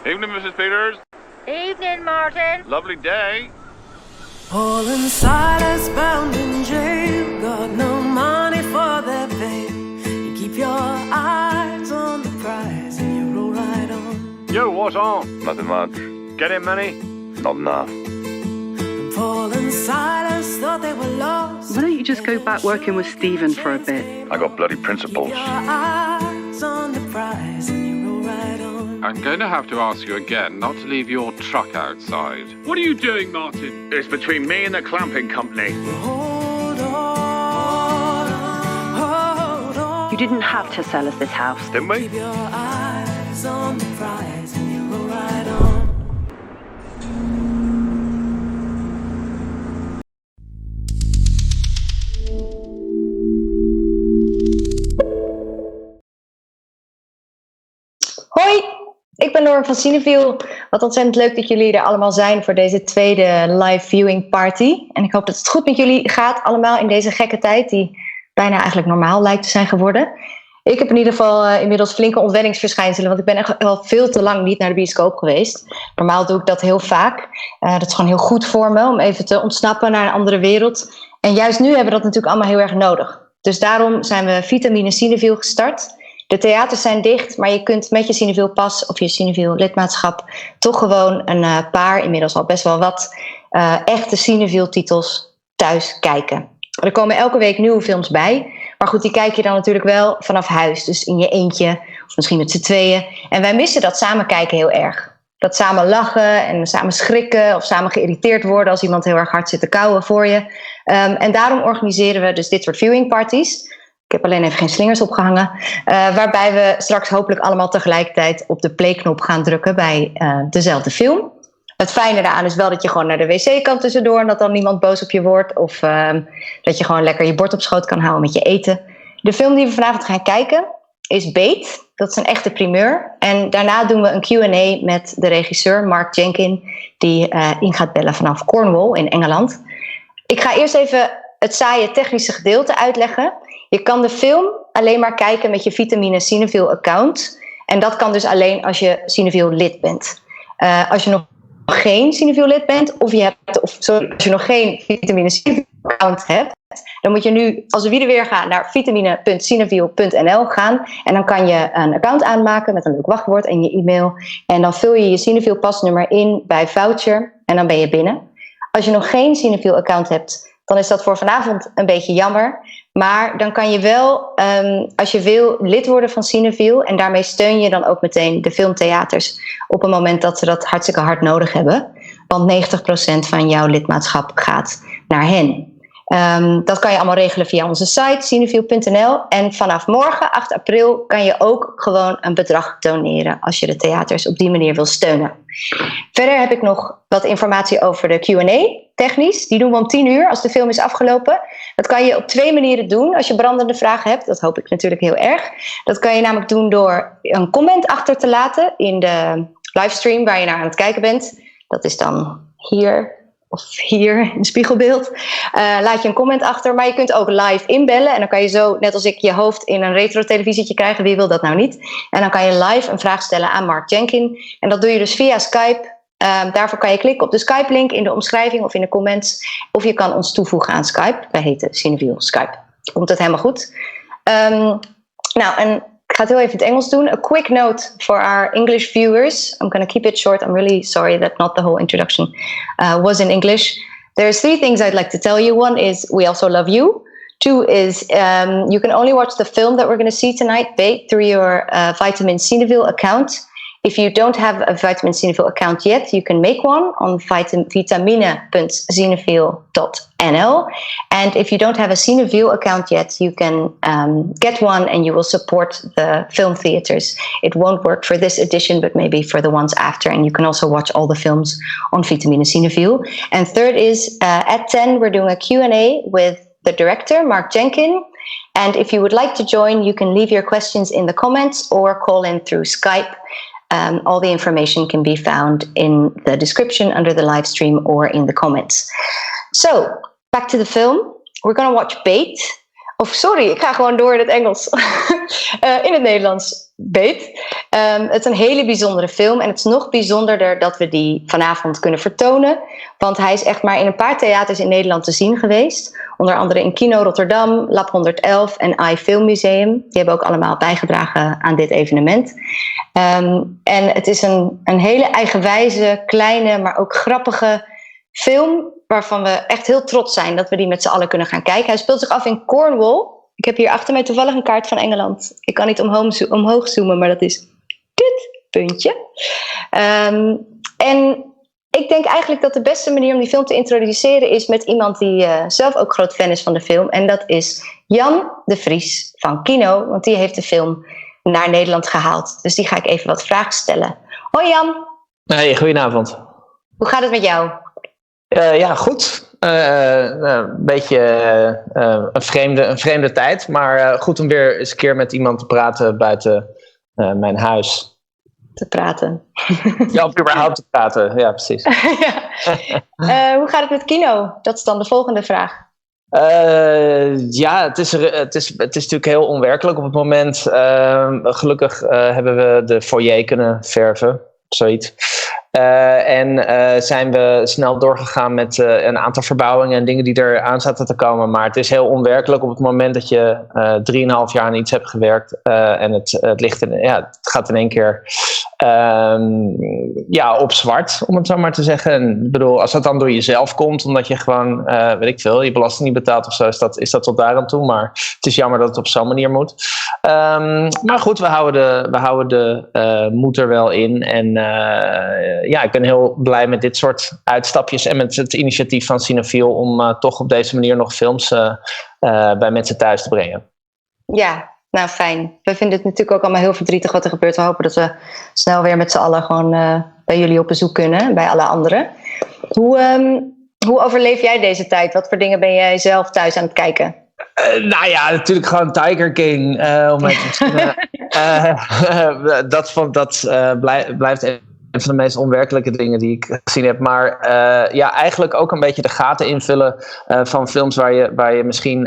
Evening, Mrs. Peters. Evening, Martin. Lovely day. Paul and Silas bound in jail, got no money for their bail. You keep your eyes on the prize and you roll right on. Yo, what on? Nothing much. Getting money? Not enough. And Paul and Silas thought they were lost. Why don't you just go back working with Stephen for a bit? I got bloody principles. Your eyes on the prize and you roll right on. I'm going to have to ask you again not to leave your truck outside. What are you doing, Martin? It's between me and the clamping company. Hold on, hold on. You didn't have to sell us this house. Didn't we? Keep your eyes on the prize and you roll right on. Hoi, ik ben Noor van Cineville. Wat ontzettend leuk dat jullie er allemaal zijn voor deze tweede live viewing party. En ik hoop dat het goed met jullie gaat allemaal in deze gekke tijd die bijna eigenlijk normaal lijkt te zijn geworden. Ik heb in ieder geval inmiddels flinke ontwenningsverschijnselen, want ik ben echt wel veel te lang niet naar de bioscoop geweest. Normaal doe ik dat heel vaak. Dat is gewoon heel goed voor me om even te ontsnappen naar een andere wereld. En juist nu hebben we dat natuurlijk allemaal heel erg nodig. Dus daarom zijn we Vitamine Cineville gestart. De theaters zijn dicht, maar je kunt met je Cineville pas of je Cineville lidmaatschap toch gewoon een paar, inmiddels al best wel wat, echte Cineville titels thuis kijken. Er komen elke week nieuwe films bij, maar goed, die kijk je dan natuurlijk wel vanaf huis. Dus in je eentje, of misschien met z'n tweeën. En wij missen dat samen kijken heel erg. Dat samen lachen en samen schrikken of samen geïrriteerd worden als iemand heel erg hard zit te kauwen voor je. En daarom organiseren we dus dit soort viewing parties. Ik heb alleen even geen slingers opgehangen. Waarbij we straks hopelijk allemaal tegelijkertijd op de playknop gaan drukken bij dezelfde film. Het fijne daaraan is wel dat je gewoon naar de wc kan tussendoor en dat dan niemand boos op je wordt. Of dat je gewoon lekker je bord op schoot kan houden met je eten. De film die we vanavond gaan kijken is Bait. Dat is een echte primeur. En daarna doen we een Q&A met de regisseur Mark Jenkin, die in gaat bellen vanaf Cornwall in Engeland. Ik ga eerst even het saaie technische gedeelte uitleggen. Je kan de film alleen maar kijken met je Vitamine Cineville account. En dat kan dus alleen als je Cineville lid bent. Als je nog geen Cineville lid bent, als je nog geen Vitamine Cineville account hebt, dan moet je nu als de weer gaan naar vitamine.cineville.nl gaan. En dan kan je een account aanmaken met een leuk wachtwoord en je e-mail. En dan vul je je Cineville pasnummer in bij voucher en dan ben je binnen. Als je nog geen Cineville account hebt, dan is dat voor vanavond een beetje jammer. Maar dan kan je wel, als je wil, lid worden van Cineville. En daarmee steun je dan ook meteen de filmtheaters op een moment dat ze dat hartstikke hard nodig hebben. Want 90% van jouw lidmaatschap gaat naar hen. Dat kan je allemaal regelen via onze site, cineville.nl. En vanaf morgen, 8 april, kan je ook gewoon een bedrag doneren als je de theaters op die manier wil steunen. Verder heb ik nog wat informatie over de Q&A, technisch. Die doen we om 10 uur als de film is afgelopen. Dat kan je op 2 manieren doen als je brandende vragen hebt. Dat hoop ik natuurlijk heel erg. Dat kan je namelijk doen door een comment achter te laten in de livestream waar je naar aan het kijken bent. Dat is dan hier of hier in spiegelbeeld. Laat je een comment achter, maar je kunt ook live inbellen. En dan kan je zo, net als ik, je hoofd in een retro-televisietje krijgen. Wie wil dat nou niet? En dan kan je live een vraag stellen aan Mark Jenkin. En dat doe je dus via Skype. Daarvoor kan je klikken op de Skype-link in de omschrijving of in de comments. Of je kan ons toevoegen aan Skype. Wij heten Cineville Skype. Komt het helemaal goed. En ik ga het heel even in het Engels doen. A quick note for our English viewers. I'm going to keep it short. I'm really sorry that not the whole introduction was in English. There's 3 things I'd like to tell you. One is we also love you. 2 is you can only watch the film that we're going to see tonight, Bait, through your Vitamine Cineville account. If you don't have a Vitamine Cineville account yet, you can make one on vitamine.cineville.nl. And if you don't have a Cineville account yet, you can get one and you will support the film theaters. It won't work for this edition, but maybe for the ones after. And you can also watch all the films on Vitamine Cineville. And third is at 10, we're doing a Q&A with the director, Mark Jenkin. And if you would like to join, you can leave your questions in the comments or call in through Skype. All the information can be found in the description under the live stream or in the comments. So, back to the film. We're going to watch Bait. Of sorry, ik ga gewoon door in het Engels. In het Nederlands, Bait. Het is een hele bijzondere film. En het is nog bijzonderder dat we die vanavond kunnen vertonen. Want hij is echt maar in een paar theaters in Nederland te zien geweest. Onder andere in Kino Rotterdam, Lab 111 en iFilm Museum. Die hebben ook allemaal bijgedragen aan dit evenement. En het is een hele eigenwijze, kleine, maar ook grappige film. Waarvan we echt heel trots zijn dat we die met z'n allen kunnen gaan kijken. Hij speelt zich af in Cornwall. Ik heb hier achter mij toevallig een kaart van Engeland. Ik kan niet omhoog zoomen, maar dat is dit puntje. En ik denk eigenlijk dat de beste manier om die film te introduceren is met iemand die zelf ook groot fan is van de film. En dat is Jan de Vries van Kino, want die heeft de film naar Nederland gehaald. Dus die ga ik even wat vragen stellen. Hoi Jan. Hey, goedenavond. Hoe gaat het met jou? Ja, goed. Een beetje een vreemde tijd, maar goed om weer eens een keer met iemand te praten buiten mijn huis. Te praten. Ja, om überhaupt te praten, ja precies. Ja. Hoe gaat het met Kino? Dat is dan de volgende vraag. Ja, het is natuurlijk heel onwerkelijk op het moment. Gelukkig hebben we de foyer kunnen verven, zoiets. En zijn we snel doorgegaan met een aantal verbouwingen en dingen die er aan zaten te komen. Maar het is heel onwerkelijk op het moment dat je 3,5 jaar aan iets hebt gewerkt. En het het gaat in één keer op zwart, om het zo maar te zeggen. En, ik bedoel, als dat dan door jezelf komt, omdat je gewoon, weet ik veel, je belasting niet betaalt of zo, is dat tot daar aan toe. Maar het is jammer dat het op zo'n manier moet. Maar goed, we houden de moed er wel in. En ik ben heel blij met dit soort uitstapjes en met het initiatief van Cineville om toch op deze manier nog films bij mensen thuis te brengen. Ja, nou fijn. We vinden het natuurlijk ook allemaal heel verdrietig wat er gebeurt. We hopen dat we snel weer met z'n allen gewoon bij jullie op bezoek kunnen, bij alle anderen. Hoe overleef jij deze tijd? Wat voor dingen ben jij zelf thuis aan het kijken? Natuurlijk gewoon Tiger King. Blijft een van de meest onwerkelijke dingen die ik gezien heb. Maar eigenlijk ook een beetje de gaten invullen van films waar je misschien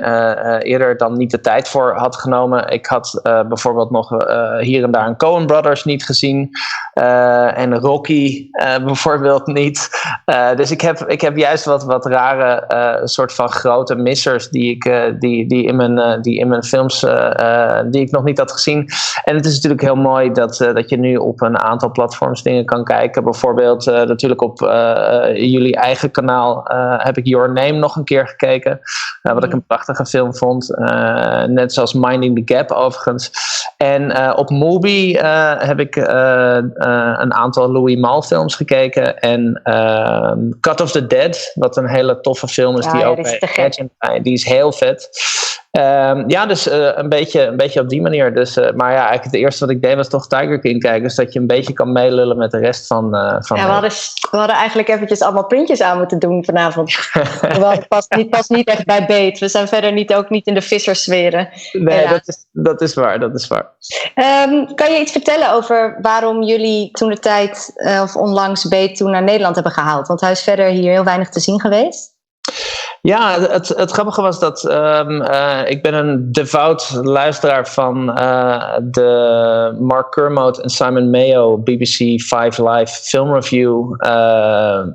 eerder dan niet de tijd voor had genomen. Ik had bijvoorbeeld nog hier en daar een Coen Brothers niet gezien. En Rocky bijvoorbeeld niet. Dus ik heb juist wat rare soort van grote missers die in mijn films die ik nog niet had gezien. En het is natuurlijk heel mooi dat je nu op een aantal platforms dingen kan kijken. Bijvoorbeeld natuurlijk op jullie eigen kanaal heb ik Your Name nog een keer gekeken. Wat ik een prachtige film vond. Net zoals Minding the Gap overigens. En op Mubi heb ik een aantal Louis Malle films gekeken. En Cut of the Dead, wat een hele toffe film is. Die ook die is heel vet. Dus een beetje op die manier. Dus, maar ja, eigenlijk het eerste wat ik deed was toch Tiger King kijken. Dus dat je een beetje kan meelullen met de rest van we hadden eigenlijk eventjes allemaal puntjes aan moeten doen vanavond. Het past niet echt bij beet. We zijn verder ook niet in de visserssferen. Nee, dat is waar. Kan je iets vertellen over waarom jullie toen de tijd of onlangs beet toen naar Nederland hebben gehaald? Want hij is verder hier heel weinig te zien geweest. Ja, het grappige was dat ik ben een devout luisteraar van de Mark Kermode en Simon Mayo BBC 5 Live Film Review.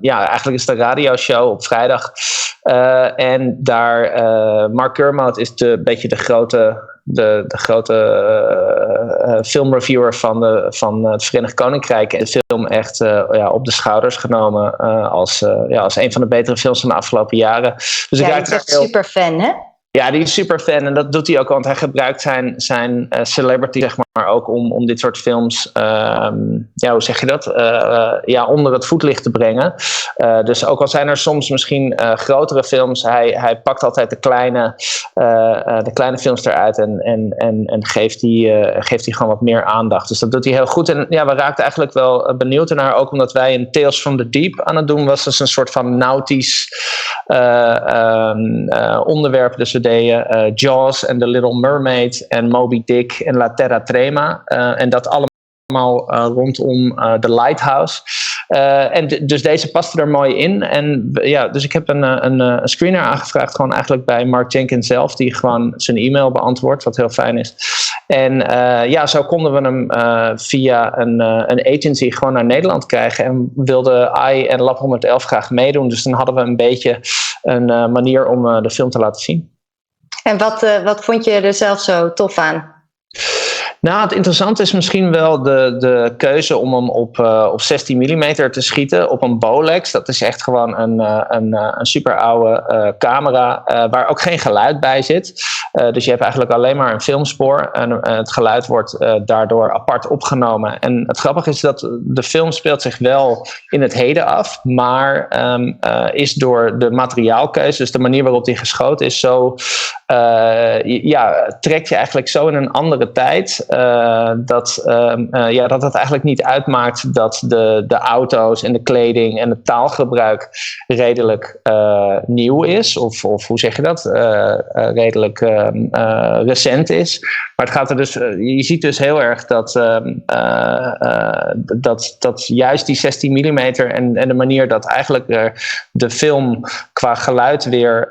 Eigenlijk is het een radioshow op vrijdag. En daar, Mark Kermode is een beetje de grote filmreviewer van het Verenigd Koninkrijk. En de film echt op de schouders genomen als een van de betere films van de afgelopen jaren. Dus hij is echt super fan, hè? Ja, die is super fan en dat doet hij ook, want hij gebruikt zijn celebrity, zeg maar, ook om dit soort films, hoe zeg je dat, onder het voetlicht te brengen. Dus ook al zijn er soms misschien grotere films, hij pakt altijd de kleine films eruit en geeft die gewoon wat meer aandacht. Dus dat doet hij heel goed. En ja, we raakten eigenlijk wel benieuwd ernaar, ook omdat wij een Tales from the Deep aan het doen was. Dus een soort van nautisch onderwerp. Dus we deden Jaws en The Little Mermaid en Moby Dick en La Terra Trema. En dat allemaal allemaal rondom de Lighthouse. Dus deze paste er mooi in. En dus ik heb een screener aangevraagd, gewoon eigenlijk bij Mark Jenkin zelf, die gewoon zijn e-mail beantwoordt, wat heel fijn is. En zo konden we hem via een agency gewoon naar Nederland krijgen. En wilde I en Lab 111 graag meedoen. Dus dan hadden we een beetje een manier om de film te laten zien. En wat vond je er zelf zo tof aan? Nou, het interessante is misschien wel de keuze om hem op 16 mm te schieten op een Bolex. Dat is echt gewoon een super oude camera waar ook geen geluid bij zit. Dus je hebt eigenlijk alleen maar een filmspoor en het geluid wordt daardoor apart opgenomen. En het grappige is dat de film speelt zich wel in het heden af, maar is door de materiaalkeuze, dus de manier waarop die geschoten is, zo trekt je eigenlijk zo in een andere tijd. Dat het eigenlijk niet uitmaakt dat de auto's en de kleding en het taalgebruik redelijk nieuw is. Of hoe zeg je dat? Redelijk recent is. Maar het gaat er dus, je ziet dus heel erg dat juist die 16 mm en de manier dat eigenlijk de film qua geluid weer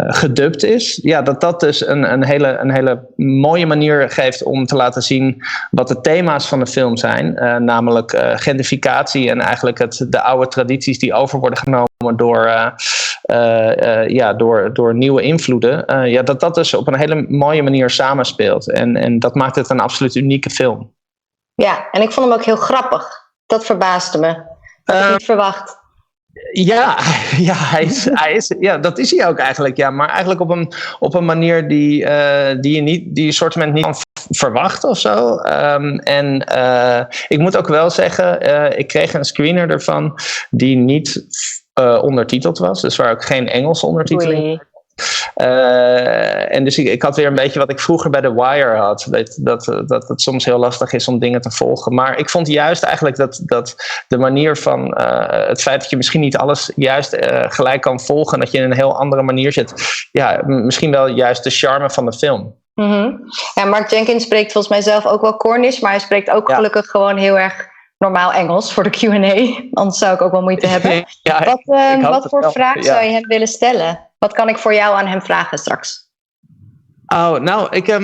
gedubt is. Ja, dat dus een hele mooie manier geeft om te laten zien wat de thema's van de film zijn. Namelijk gentrificatie en eigenlijk de oude tradities die over worden genomen door nieuwe invloeden. Dat dus op een hele mooie manier samenspeelt. En dat maakt het een absoluut unieke film. Ja, en ik vond hem ook heel grappig. Dat verbaasde me. Dat had ik niet verwacht. Ja, hij is, dat is hij ook eigenlijk. Ja, maar eigenlijk op een manier die je soortement niet kan verwachten of zo. Ik moet ook wel zeggen, ik kreeg een screener ervan die niet ondertiteld was. Dus waar ook geen Engelse ondertiteling. Oei. En dus ik had weer een beetje wat ik vroeger bij The Wire had. Dat het soms heel lastig is om dingen te volgen. Maar ik vond juist eigenlijk dat de manier van het feit dat je misschien niet alles juist gelijk kan volgen. Dat je in een heel andere manier zit. Ja, misschien wel juist de charme van de film. Mm-hmm. Ja, Mark Jenkin spreekt volgens mij zelf ook wel Cornish. Maar hij spreekt ook gelukkig gewoon heel erg normaal Engels voor de Q&A. Anders zou ik ook wel moeite hebben. Wat voor vraag zou je hem willen stellen? Wat kan ik voor jou aan hem vragen straks?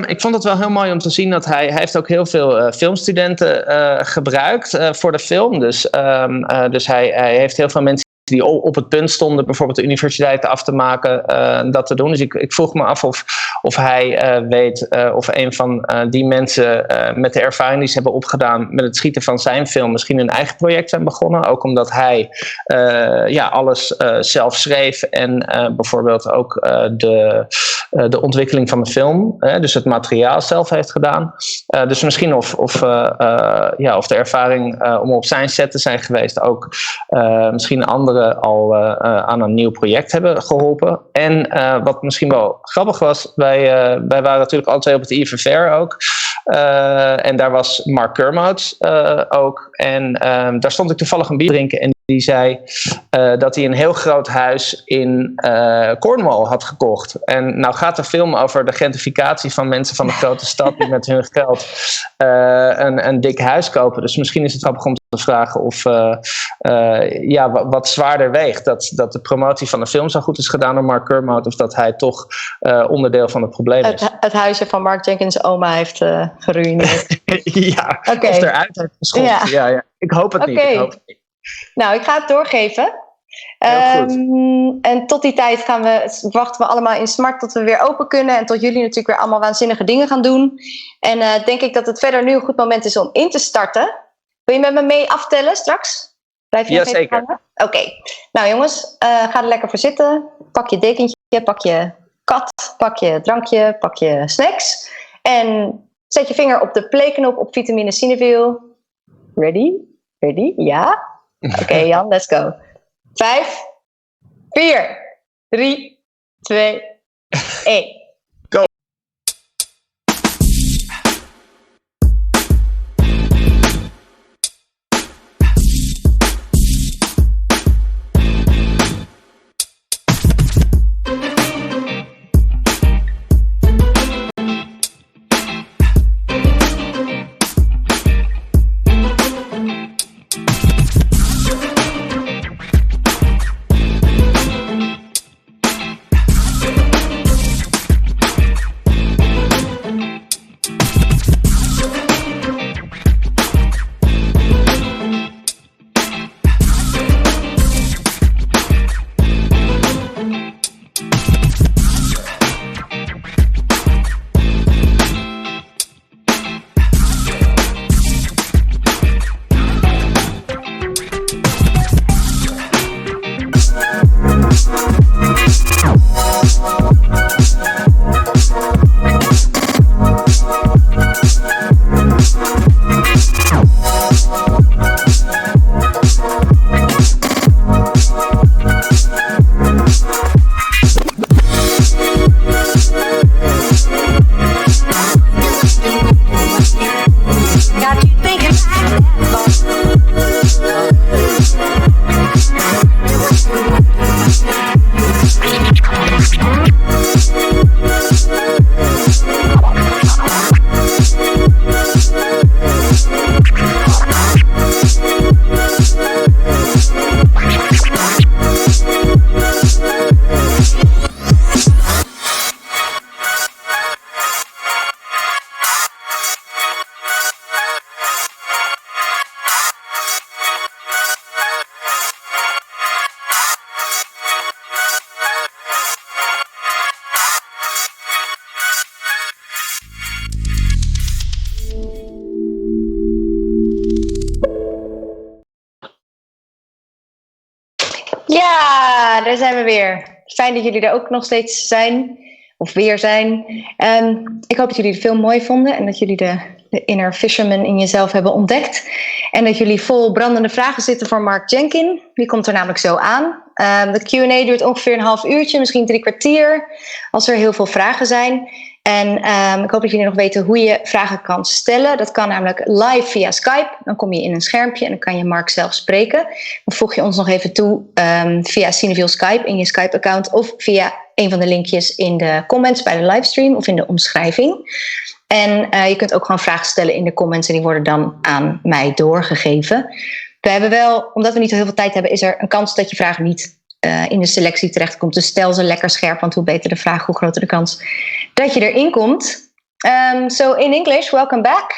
Ik vond het wel heel mooi om te zien dat hij heeft ook heel veel filmstudenten gebruikt voor de film. Dus hij heeft heel veel mensen die op het punt stonden bijvoorbeeld de universiteit af te maken, dat te doen. Dus ik vroeg me af of hij weet of een van die mensen met de ervaring die ze hebben opgedaan met het schieten van zijn film misschien een eigen project zijn begonnen. Ook omdat hij alles zelf schreef en bijvoorbeeld ook de ontwikkeling van de film, dus het materiaal zelf heeft gedaan. Dus misschien of de ervaring om op zijn set te zijn geweest ook misschien anderen al aan een nieuw project hebben geholpen. En wat misschien wel grappig was, wij waren natuurlijk alle twee op het IFFR ook. En daar was Mark Kermode ook. En daar stond ik toevallig een bier drinken en die zei dat hij een heel groot huis in Cornwall had gekocht. En nou gaat de film over de gentrificatie van mensen van de grote stad die met hun geld een dik huis kopen. Dus misschien is het grappig om te vragen of wat zwaarder weegt. Dat de promotie van de film zo goed is gedaan door Mark Kermode of dat hij toch onderdeel van het probleem is. Het huisje van Mark Jenkins' oma heeft geruïneerd. Ja, okay. Of eruit heeft geschopt. Ja. Ik hoop het niet. Nou, ik ga het doorgeven. En tot die tijd wachten we allemaal in smart tot we weer open kunnen. En tot jullie natuurlijk weer allemaal waanzinnige dingen gaan doen. En denk ik dat het verder nu een goed moment is om in te starten. Wil je met me mee aftellen straks? Blijf je zeker. Oké. Nou jongens, ga er lekker voor zitten. Pak je dekentje, pak je kat, pak je drankje, pak je snacks. En zet je vinger op de playknop op Vitamine Cineville. Ready? Ja? Oké, Jan, let's go. 5, 4, 3, 2, 1. Go. daar zijn we weer. Fijn dat jullie er ook nog steeds zijn. Of weer zijn. Ik hoop dat jullie de film mooi vonden. En dat jullie de inner fisherman in jezelf hebben ontdekt. En dat jullie vol brandende vragen zitten voor Mark Jenkin. Die komt er namelijk zo aan. De Q&A duurt ongeveer een half uurtje. Misschien 3 kwartier. Als er heel veel vragen zijn. En ik hoop dat jullie nog weten hoe je vragen kan stellen. Dat kan namelijk live via Skype. Dan kom je in een schermpje en dan kan je Mark zelf spreken. Dan voeg je ons nog even toe via Cineville Skype in je Skype-account. Of via een van de linkjes in de comments bij de livestream of in de omschrijving. En je kunt ook gewoon vragen stellen in de comments en die worden dan aan mij doorgegeven. We hebben wel, omdat we niet zo heel veel tijd hebben, is er een kans dat je vraag niet in de selectie terechtkomt. Dus stel ze lekker scherp, want hoe beter de vraag, hoe groter de kans dat je erin komt. So in English, welcome back.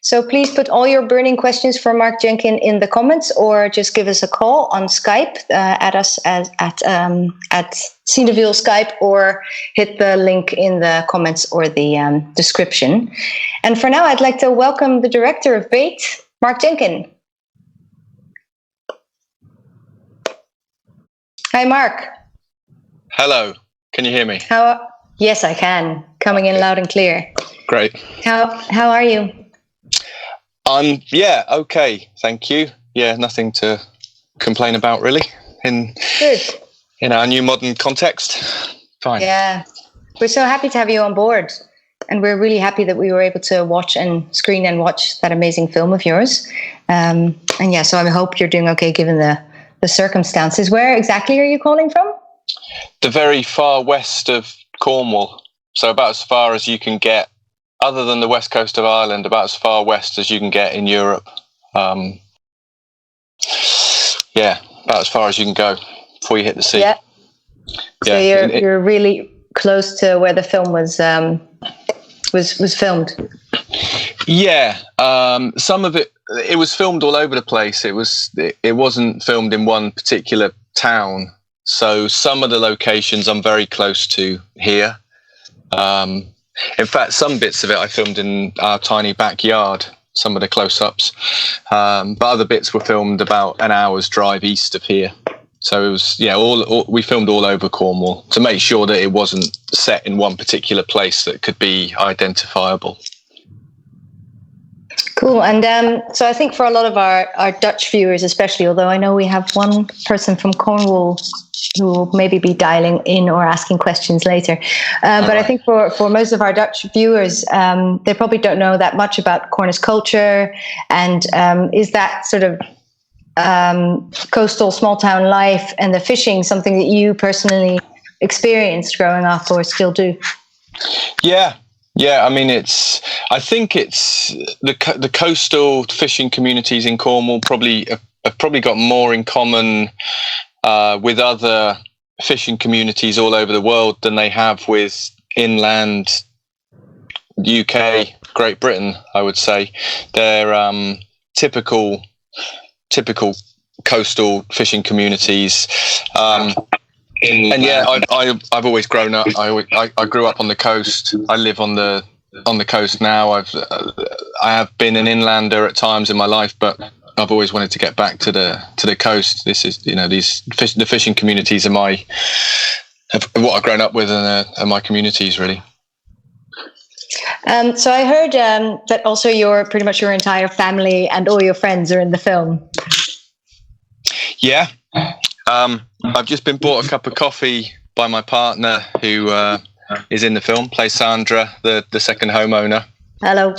So please put all your burning questions for Mark Jenkin in the comments, or just give us a call on Skype, at us at Cineville Skype, or hit the link in the comments or the description. And for now, I'd like to welcome the director of BAIT, Mark Jenkin. Hi, Mark. Hello. Can you hear me? Yes, I can. Coming in loud and clear. Great. How are you? Yeah, okay. Thank you. Yeah, nothing to complain about really in our new modern context. Fine. Yeah. We're so happy to have you on board. And we're really happy that we were able to screen and watch that amazing film of yours. And yeah, so I hope you're doing okay given the circumstances. Where exactly are you calling from? The very far west of Cornwall. So about as far as you can get, other than the west coast of Ireland, about as far west as you can get in Europe. Yeah, about as far as you can go before you hit the sea. Yeah. So you're really close to where the film was filmed. Yeah, some of it was filmed all over the place. It wasn't filmed in one particular town. So some of the locations I'm very close to here. In fact, some bits of it I filmed in our tiny backyard, some of the close-ups. But other bits were filmed about an hour's drive east of here. So it was, we filmed all over Cornwall to make sure that it wasn't set in one particular place that could be identifiable. Cool. And so I think for a lot of our Dutch viewers especially, although I know we have one person from Cornwall who will maybe be dialing in or asking questions later. But I think for most of our Dutch viewers, they probably don't know that much about Cornish culture. And is that sort of coastal small town life and the fishing something that you personally experienced growing up or still do? Yeah. I mean, I think it's the coastal fishing communities in Cornwall have probably got more in common with other fishing communities all over the world than they have with inland UK, Great Britain, I would say. They're typical coastal fishing communities. And yeah, I've always grown up. I grew up on the coast. I live on the coast now. I have been an inlander at times in my life, but I've always wanted to get back to the coast. This is the fishing communities are what I've grown up with and are my communities really. So I heard that also pretty much your entire family and all your friends are in the film. Yeah. I've just been bought a cup of coffee by my partner who is in the film, plays Sandra, the second homeowner. Hello.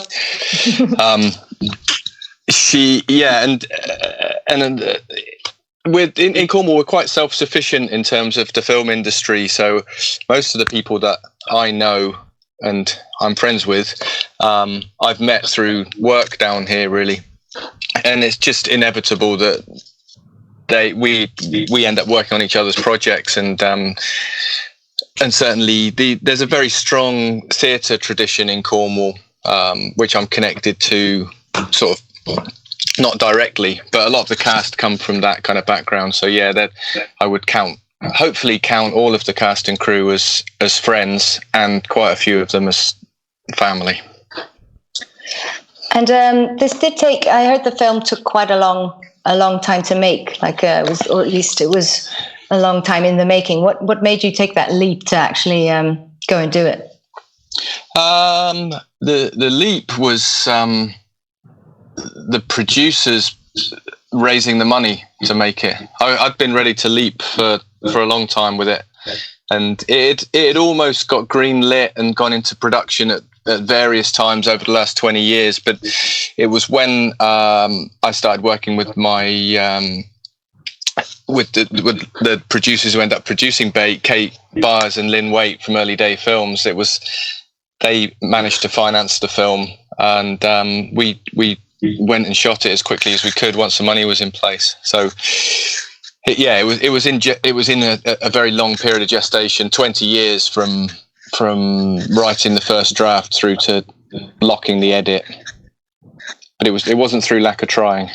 In Cornwall, we're quite self-sufficient in terms of the film industry. So most of the people that I know and I'm friends with, I've met through work down here, really. And it's just inevitable that we end up working on each other's projects, and certainly there's a very strong theatre tradition in Cornwall, which I'm connected to, sort of not directly, but a lot of the cast come from that kind of background. So yeah, that I would hopefully count all of the cast and crew as friends, and quite a few of them as family. And this did take. I heard the film took quite a long time to make. Like it was a long time in the making. What made you take that leap to actually go and do it? The leap was the producers raising the money to make it. I'd been ready to leap for a long time with it, and it had almost got green lit and gone into production at various times over the last 20 years. But it was when I started working with my with the producers who ended up producing Bait, Kate Byers and Lynn Waite from Early Day Films. They managed to finance the film, and we went and shot it as quickly as we could once the money was in place. So it was in a very long period of gestation, 20 years from writing the first draft through to locking the edit. But it wasn't through lack of trying.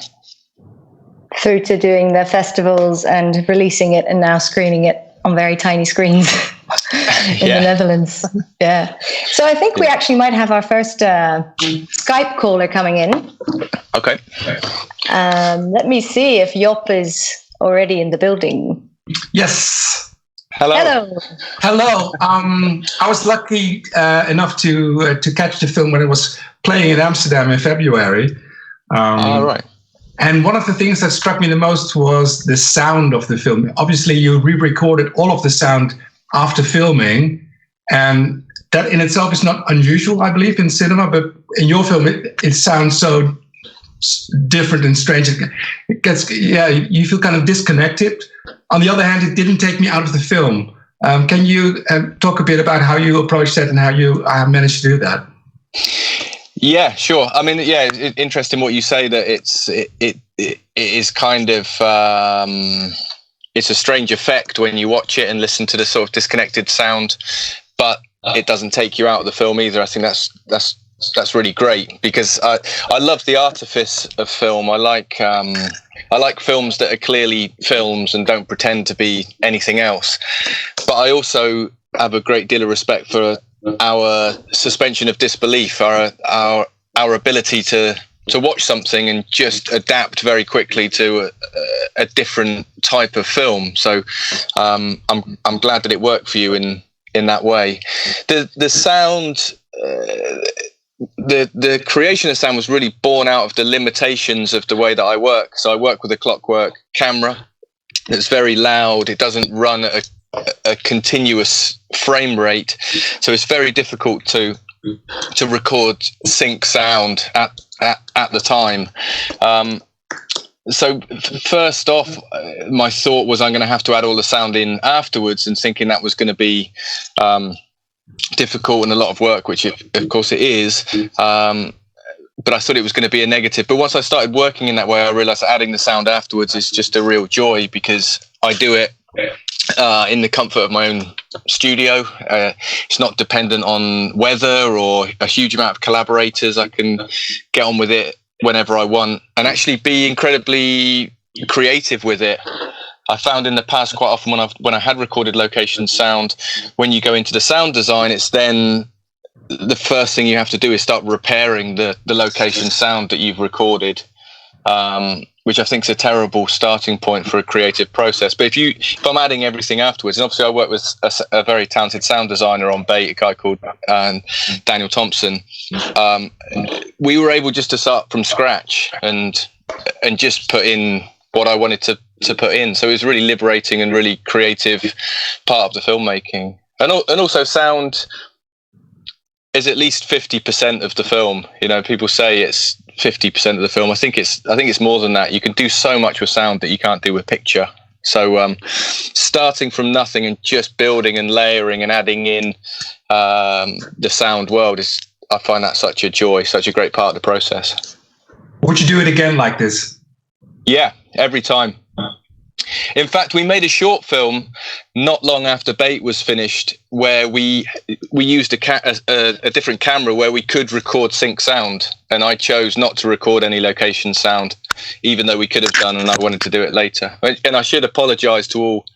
Through to doing the festivals and releasing it, and now screening it on very tiny screens in the Netherlands. Yeah. So I think we actually might have our first Skype caller coming in. Okay. Let me see if Job is already in the building. Yes. Hello. Hello. I was lucky enough to catch the film when it was playing in Amsterdam in February. All right. And one of the things that struck me the most was the sound of the film. Obviously, you re-recorded all of the sound after filming, and that in itself is not unusual, I believe, in cinema. But in your film, it sounds so different and strange. It gets, you feel kind of disconnected. On the other hand, it didn't take me out of the film. Can you talk a bit about how you approached that and how you managed to do that? Yeah, sure. I mean, interesting what you say, that it is kind of it's a strange effect when you watch it and listen to the sort of disconnected sound, but it doesn't take you out of the film either. I think that's really great, because I love the artifice of film. I like films that are clearly films and don't pretend to be anything else. But I also have a great deal of respect for our suspension of disbelief, our ability to watch something and just adapt very quickly to a different type of film. So I'm glad that it worked for you in that way. The sound, the creation of sound was really born out of the limitations of the way that I work. So I work with a clockwork camera that's very loud. It doesn't run at a continuous frame rate, so it's very difficult to record sync sound at the time. So first off, my thought was I'm going to have to add all the sound in afterwards, and thinking that was going to be difficult and a lot of work, which of course it is. But I thought it was going to be a negative. But once I started working in that way, I realized that adding the sound afterwards is just a real joy, because I do it in the comfort of my own studio. It's not dependent on weather or a huge amount of collaborators. I can get on with it whenever I want and actually be incredibly creative with it. I found in the past quite often when I had recorded location sound, when you go into the sound design, it's then the first thing you have to do is start repairing the location sound that you've recorded, which I think is a terrible starting point for a creative process. But if I'm adding everything afterwards, and obviously I work with a very talented sound designer on Bait, a guy called Daniel Thompson, we were able just to start from scratch and just put in what I wanted to put in. So it was really liberating and really creative part of the filmmaking. And also sound is at least 50% of the film. You know, people say it's 50% of the film. I think it's more than that. You can do so much with sound that you can't do with picture. So starting from nothing and just building and layering and adding in the sound world I find that such a joy, such a great part of the process. Would you do it again like this? Yeah, every time. In fact, we made a short film not long after Bait was finished, where we used a different camera where we could record sync sound, and I chose not to record any location sound, even though we could have done, and I wanted to do it later. And I should apologise to all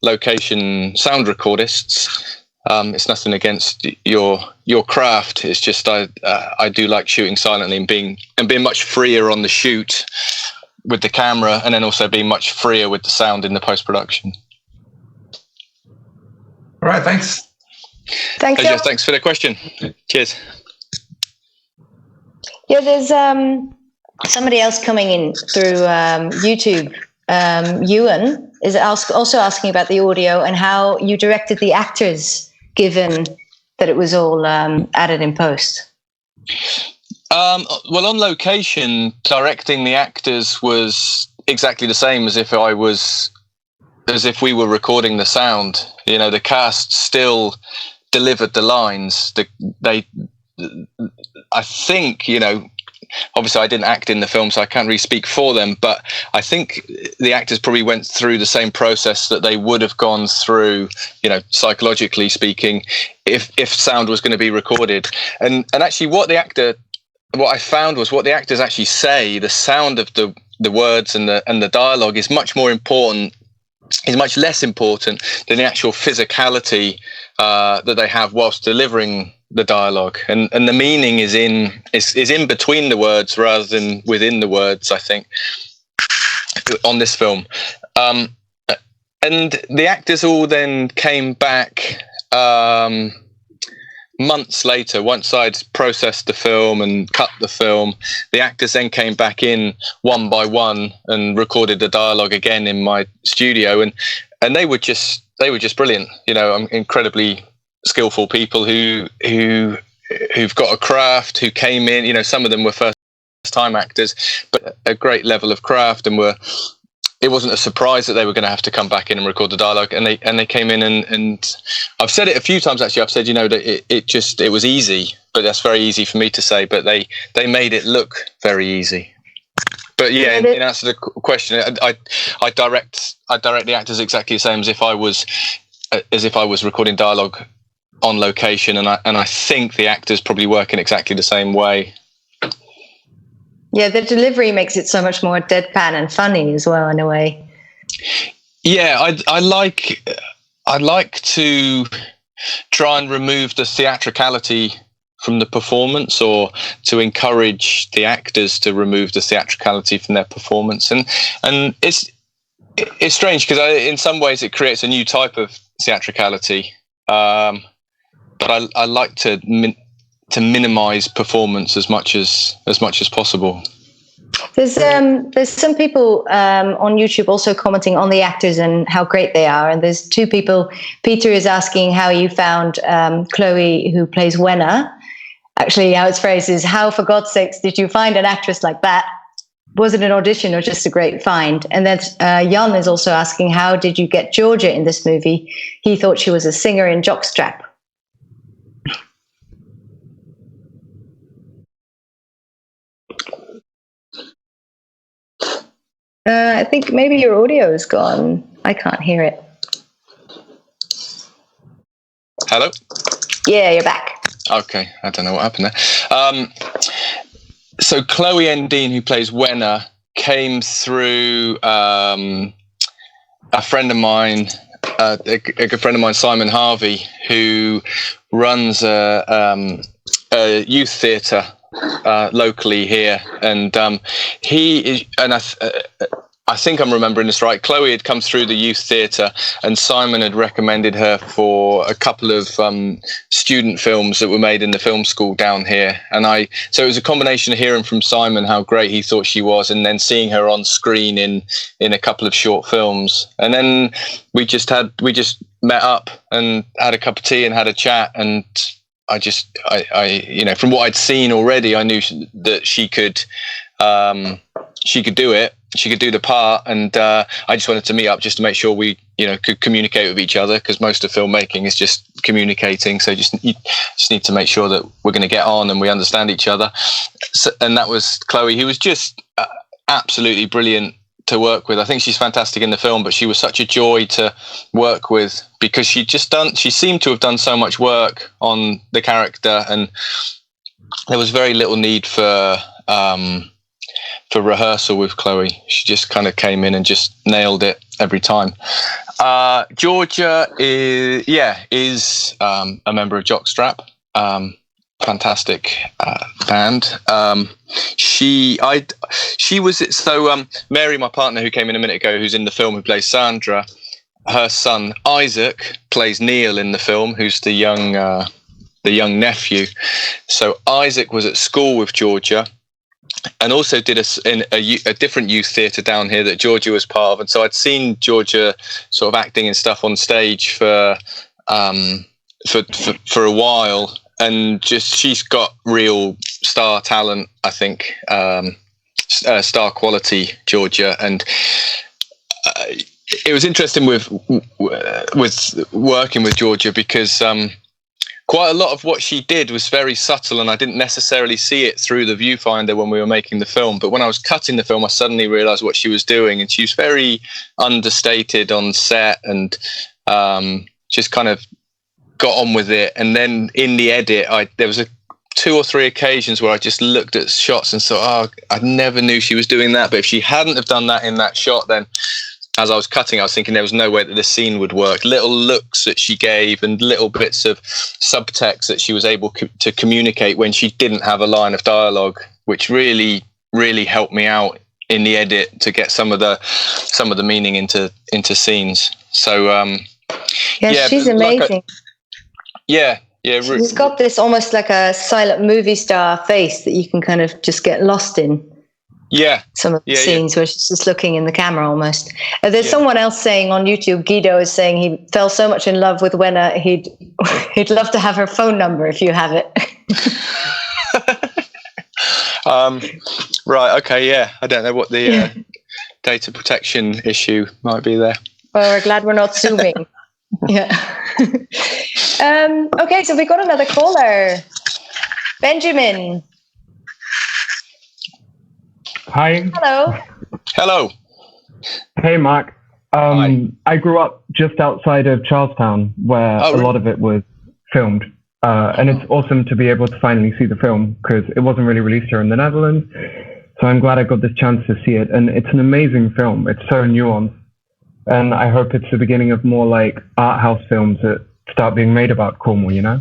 location sound recordists. It's nothing against your craft. It's just I do like shooting silently and being much freer on the shoot. with the camera, and then also being much freer with the sound in the post-production. All right, thanks. Thanks. Pleasure. Thanks for the question. Cheers. Yeah, there's somebody else coming in through YouTube. Ewan is also asking about the audio and how you directed the actors, given that it was all added in post. Well, on location, directing the actors was exactly the same as if we were recording the sound. You know, the cast still delivered the lines. I think, you know, obviously I didn't act in the film, so I can't really speak for them, but I think the actors probably went through the same process that they would have gone through, you know, psychologically speaking, if sound was going to be recorded. And actually what I found was what the actors actually say, the sound of the words and the dialogue is much less important than the actual physicality that they have whilst delivering the dialogue, and the meaning is in between the words rather than within the words, I think, on this film. And the actors all then came back months later. Once I'd processed the film and cut the film, the actors then came back in one by one and recorded the dialogue again in my studio, and they were just brilliant. You know, I'm incredibly skillful people who've got a craft, who came in, you know, some of them were first time actors, but a great level of craft, and it wasn't a surprise that they were going to have to come back in and record the dialogue, and they came in and I've said it a few times actually. I've said, you know, that it was easy, but that's very easy for me to say, but they made it look very easy. But yeah, in answer to the question, I direct the actors exactly the same as if I was recording dialogue on location, and I think the actors probably work in exactly the same way. Yeah, the delivery makes it so much more deadpan and funny as well, in a way. Yeah, I like to try and remove the theatricality from the performance, or to encourage the actors to remove the theatricality from their performance, and it's strange because in some ways it creates a new type of theatricality. But I like to minimize performance as much as possible. There's some people on YouTube also commenting on the actors and how great they are. And there's two people. Peter is asking how you found Chloe, who plays Wenna. Actually, how it's phrased is, how, for God's sakes, did you find an actress like that? Was it an audition or just a great find? And then Jan is also asking, how did you get Georgia in this movie? He thought she was a singer in Jockstrap. I think maybe your audio is gone. I can't hear it. Hello? Yeah, you're back. Okay, I don't know what happened there. So Chloe Endine, who plays Wenna, came through a friend of mine, a good friend of mine, Simon Harvey, who runs a youth theatre locally here, and he is, and I think I'm remembering this right. Chloe had come through the youth theatre, and Simon had recommended her for a couple of student films that were made in the film school down here. And so it was a combination of hearing from Simon how great he thought she was, and then seeing her on screen in a couple of short films. And then we just met up and had a cup of tea and had a chat, and I you know, from what I'd seen already, I knew that she could do it. She could do the part, and I just wanted to meet up just to make sure we, you know, could communicate with each other, because most of filmmaking is just communicating. So you just need to make sure that we're going to get on and we understand each other. So, and that was Chloe, who was just absolutely brilliant to work with. I think she's fantastic in the film, but she was such a joy to work with, because she seemed to have done so much work on the character, and there was very little need for rehearsal with Chloe. She just kind of came in and just nailed it every time. Georgia is a member of Jockstrap. Fantastic band. She she was Mary, my partner, who came in a minute ago, who's in the film, who plays Sandra. Her son Isaac plays Neil in the film, who's the young nephew. So Isaac was at school with Georgia, and also did a different youth theatre down here that Georgia was part of. And so I'd seen Georgia sort of acting and stuff on stage for a while, and just she's got real star talent, I think, star quality, Georgia. And it was interesting with working with Georgia, because quite a lot of what she did was very subtle, and I didn't necessarily see it through the viewfinder when we were making the film. But when I was cutting the film, I suddenly realised what she was doing, and she was very understated on set, and just kind of got on with it. And then in the edit, there was 2 or 3 occasions where I just looked at shots and thought, oh, I never knew she was doing that. But if she hadn't have done that in that shot, then as I was cutting, I was thinking there was no way that this scene would work. Little looks that she gave and little bits of subtext that she was able to communicate when she didn't have a line of dialogue, which really, really helped me out in the edit to get some of the meaning into scenes. So she's amazing. Yeah. She's got this almost like a silent movie star face that you can kind of just get lost in. Yeah. Some of the scenes where she's just looking in the camera almost. There's someone else saying on YouTube, Guido is saying he fell so much in love with Wenna, he'd love to have her phone number if you have it. Right, okay, yeah. I don't know what the data protection issue might be there. Well, we're glad we're not zooming. Yeah. Okay, so we got another caller. Benjamin. Hi. Hello. Hey, Mark. I grew up just outside of Charlestown, where a lot of it was filmed. And it's awesome to be able to finally see the film, because it wasn't really released here in the Netherlands. So I'm glad I got this chance to see it. And it's an amazing film. It's so nuanced. And I hope it's the beginning of more like art house films that start being made about Cornwall, you know?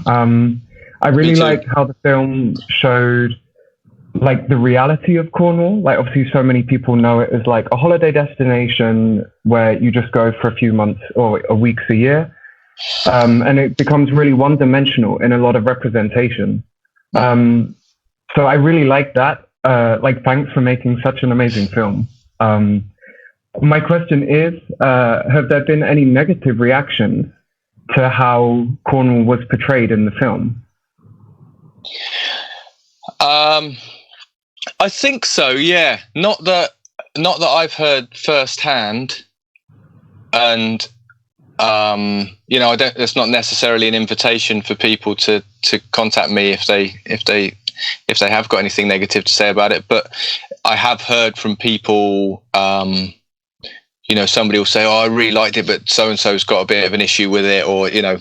I really like how the film showed like the reality of Cornwall. Like obviously so many people know it as like a holiday destination where you just go for a few months or weeks a year. And it becomes really one-dimensional in a lot of representation. So I really like that. Like thanks for making such an amazing film. My question is, have there been any negative reactions to how Cornwall was portrayed in the film? I think so, yeah. Not that I've heard firsthand, and you know, it's not necessarily an invitation for people to contact me if they have got anything negative to say about it. But I have heard from people. You know, somebody will say, "Oh, I really liked it, but so and so's got a bit of an issue with it," or you know,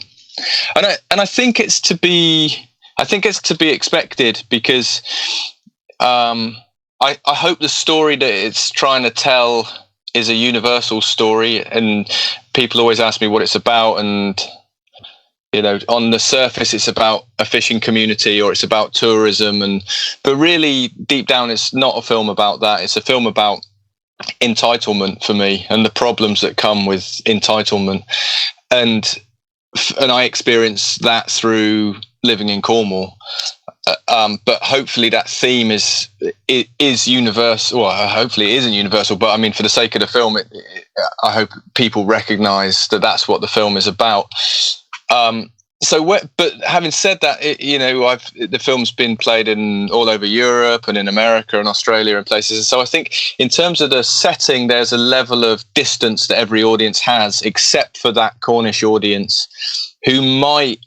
and I think it's to be expected, because I hope the story that it's trying to tell is a universal story, and people always ask me what it's about, and you know, on the surface it's about a fishing community or it's about tourism, but really deep down it's not a film about that. It's a film about entitlement for me and the problems that come with entitlement, and I experience that through living in Cornwall. But hopefully that theme is universal. Well, hopefully it isn't universal, but I mean, for the sake of the film, I hope people recognise that that's what the film is about. But having said that, you know, the film's been played all over Europe and in America and Australia and places. And so I think in terms of the setting, there's a level of distance that every audience has, except for that Cornish audience, who might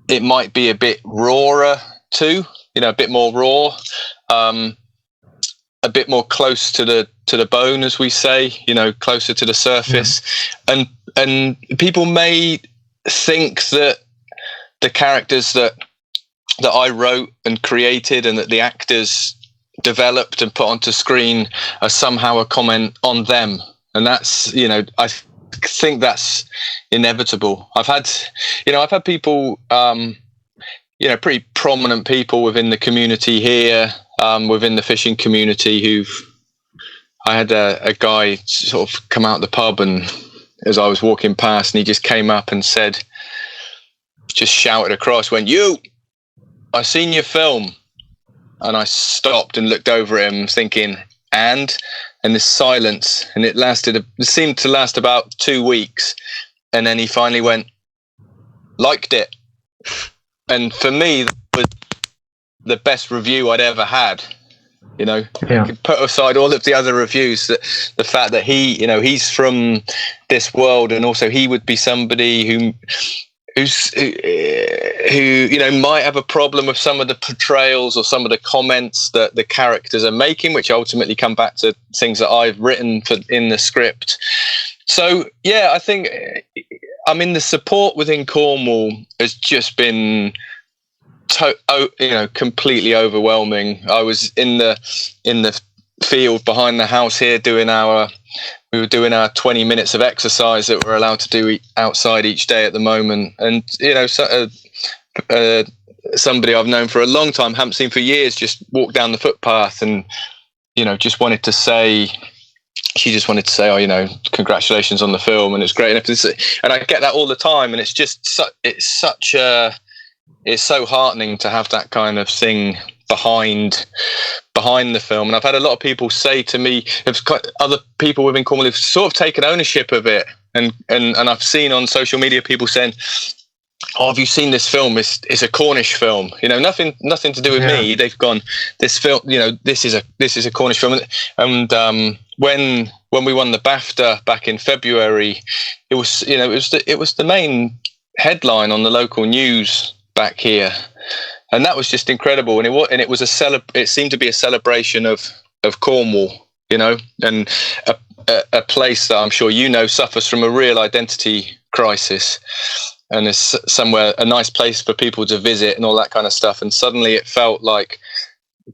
be a bit rawer too, you know, a bit more raw, a bit more close to the bone, as we say, you know, closer to the surface. Yeah. And people may think that the characters that I wrote and created and that the actors developed and put onto screen are somehow a comment on them. And that's, you know, I think that's inevitable. I've had people, you know, pretty prominent people within the community here within the fishing community I had a guy sort of come out the pub, and as I was walking past, and he just came up and said, just shouted across, went, "You, I seen your film." And I stopped and looked over at him thinking, and this silence, and it seemed to last about 2 weeks. And then he finally went, "Liked it." And for me, that was the best review I'd ever had. You know, you could put aside all of the other reviews, that the fact that he's from this world, and also he would be somebody who might have a problem with some of the portrayals or some of the comments that the characters are making, which ultimately come back to things that I've written in the script. So yeah, I think, the support within Cornwall has just been completely overwhelming. I was in the field behind the house here we were doing our 20 minutes of exercise that we're allowed to do outside each day at the moment. And, somebody I've known for a long time, haven't seen for years, just walked down the footpath and, she just wanted to say, congratulations on the film, and it's great. And I get that all the time, and it's just, it's so heartening to have that kind of thing behind the film. And I've had a lot of people say to me, other people within Cornwall have sort of taken ownership of it, and I've seen on social media people saying, "Oh, have you seen this film? It's a Cornish film. Nothing to do with me." They've gone, "This film, this is a Cornish film." And when we won the BAFTA back in February, it was the main headline on the local news back here. And that was just incredible, and it was it seemed to be a celebration of Cornwall, and a place that I'm sure suffers from a real identity crisis, and is somewhere, a nice place for people to visit and all that kind of stuff. And suddenly it felt like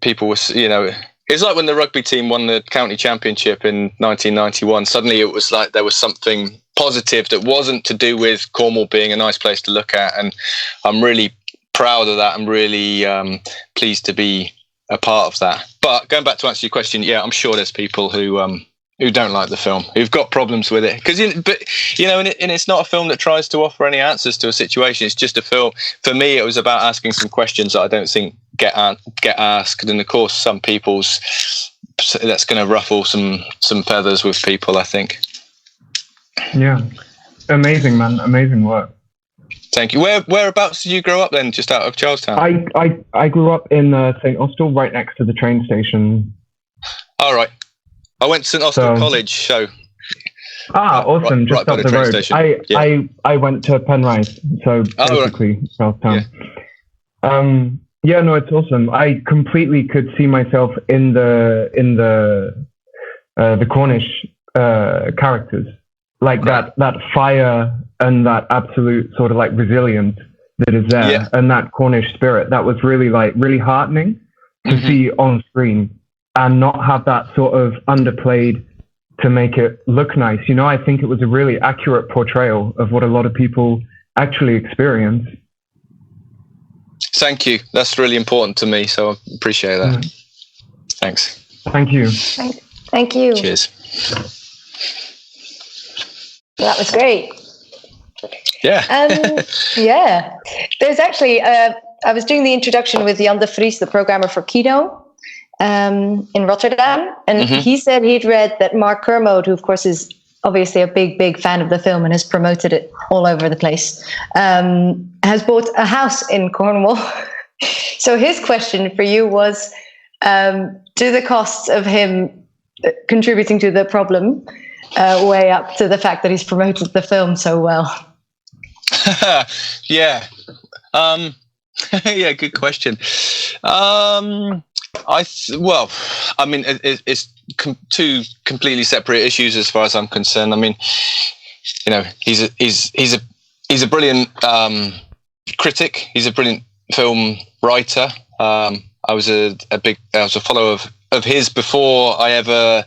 people were, it's like when the rugby team won the county championship in 1991. Suddenly it was like there was something positive that wasn't to do with Cornwall being a nice place to look at, and I'm really proud of that. I'm really pleased to be a part of that. But going back to answer your question, yeah, I'm sure there's people who don't like the film, who've got problems with it. And it's not a film that tries to offer any answers to a situation. It's just a film. For me, it was about asking some questions that I don't think get asked. And of course, some people's, that's going to ruffle some feathers with people, I think. Yeah, amazing, man, amazing work. Thank you. Whereabouts did you grow up then, just out of Charlestown? I grew up in St. Austell, right next to the train station. All right. I went to St. Austell College, so... Awesome, just up the road. Station. I went to Penrith, so basically Charlestown. Yeah. No, it's awesome. I completely could see myself in the Cornish characters. Like that fire and that absolute sort of like resilience that is there, and that Cornish spirit, that was really heartening to see on screen, and not have that sort of underplayed to make it look nice. I think it was a really accurate portrayal of what a lot of people actually experience. Thank you. That's really important to me, so I appreciate that. Thanks. Thank you. Thank you. Cheers. That was great. Yeah. Yeah. There's actually, I was doing the introduction with Jan de Vries, the programmer for Kino in Rotterdam. And he said he'd read that Mark Kermode, who of course is obviously a big fan of the film and has promoted it all over the place, has bought a house in Cornwall. So his question for you was, do the costs of him contributing to the problem weigh up to the fact that he's promoted the film so well? Yeah. Yeah, good question. It's two completely separate issues as far as I'm concerned. I mean, he's a brilliant critic. He's a brilliant film writer. I was a follower of his before I ever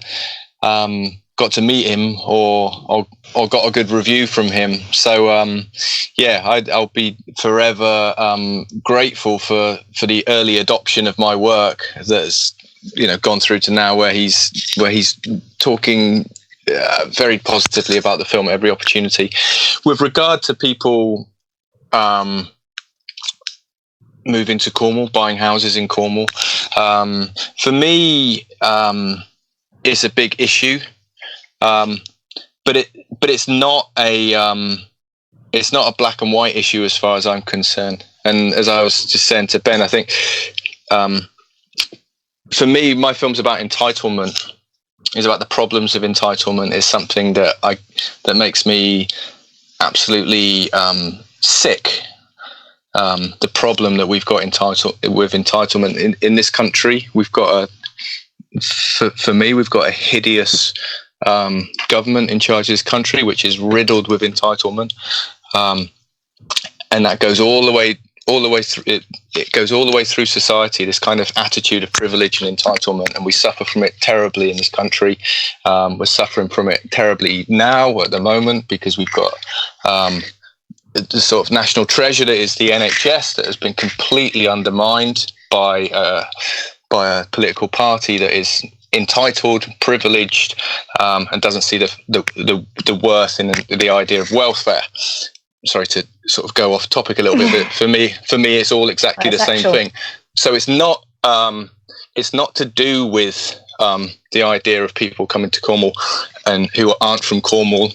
got to meet him or got a good review from him. So I'll be forever grateful for the early adoption of my work that's gone through to now where he's talking very positively about the film at every opportunity. With regard to people moving to Cornwall, buying houses in Cornwall, for me, it's a big issue. But it's not a black and white issue as far as I'm concerned. And as I was just saying to Ben, I think for me, my film's about entitlement. It's about the problems of entitlement. Is something that makes me absolutely sick. The problem that we've got with entitlement in this country, we've got for me, we've got a hideous government in charge of this country, which is riddled with entitlement, and that goes all the way through. It goes all the way through society. This kind of attitude of privilege and entitlement, and we suffer from it terribly in this country. We're suffering from it terribly now at the moment because we've got the sort of national treasure that is the NHS that has been completely undermined by a political party that is entitled, privileged, and doesn't see the worth in the idea of welfare. Sorry to sort of go off topic a little bit, but for me, it's all exactly the same thing. So it's not to do with the idea of people coming to Cornwall and who aren't from Cornwall.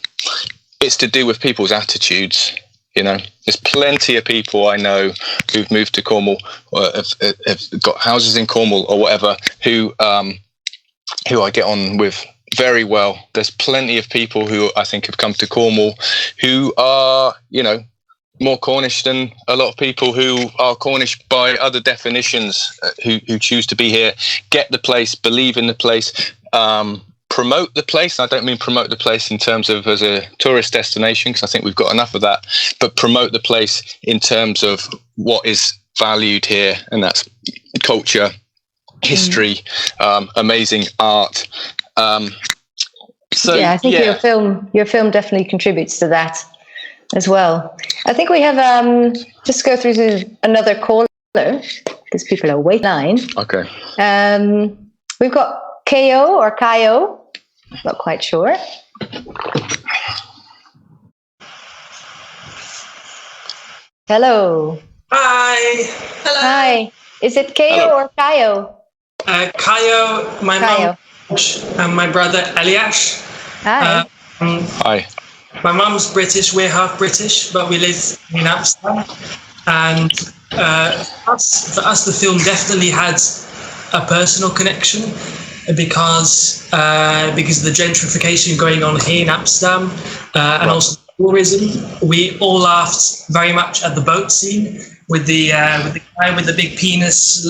It's to do with people's attitudes. There's plenty of people I know who've moved to Cornwall or have got houses in Cornwall or whatever who I get on with very well. There's plenty of people who I think have come to Cornwall who are, more Cornish than a lot of people who are Cornish by other definitions, who choose to be here, get the place, believe in the place, promote the place. I don't mean promote the place in terms of as a tourist destination, because I think we've got enough of that, but promote the place in terms of what is valued here, and that's culture, history, amazing art. I think your film definitely contributes to that as well. I think we have just go through to another caller because people are waiting line. Okay. We've got KO or Kayo. Not quite sure. Hello. Hi. Hello. Hi. Is it Kayo or Kayo? Kayo, my mum and my brother Eliash. Hi. Hi. My mum's British, we're half British, but we live in Amsterdam. And for us, the film definitely had a personal connection because of the gentrification going on here in Amsterdam and also tourism. We all laughed very much at the boat scene with the guy with the big penis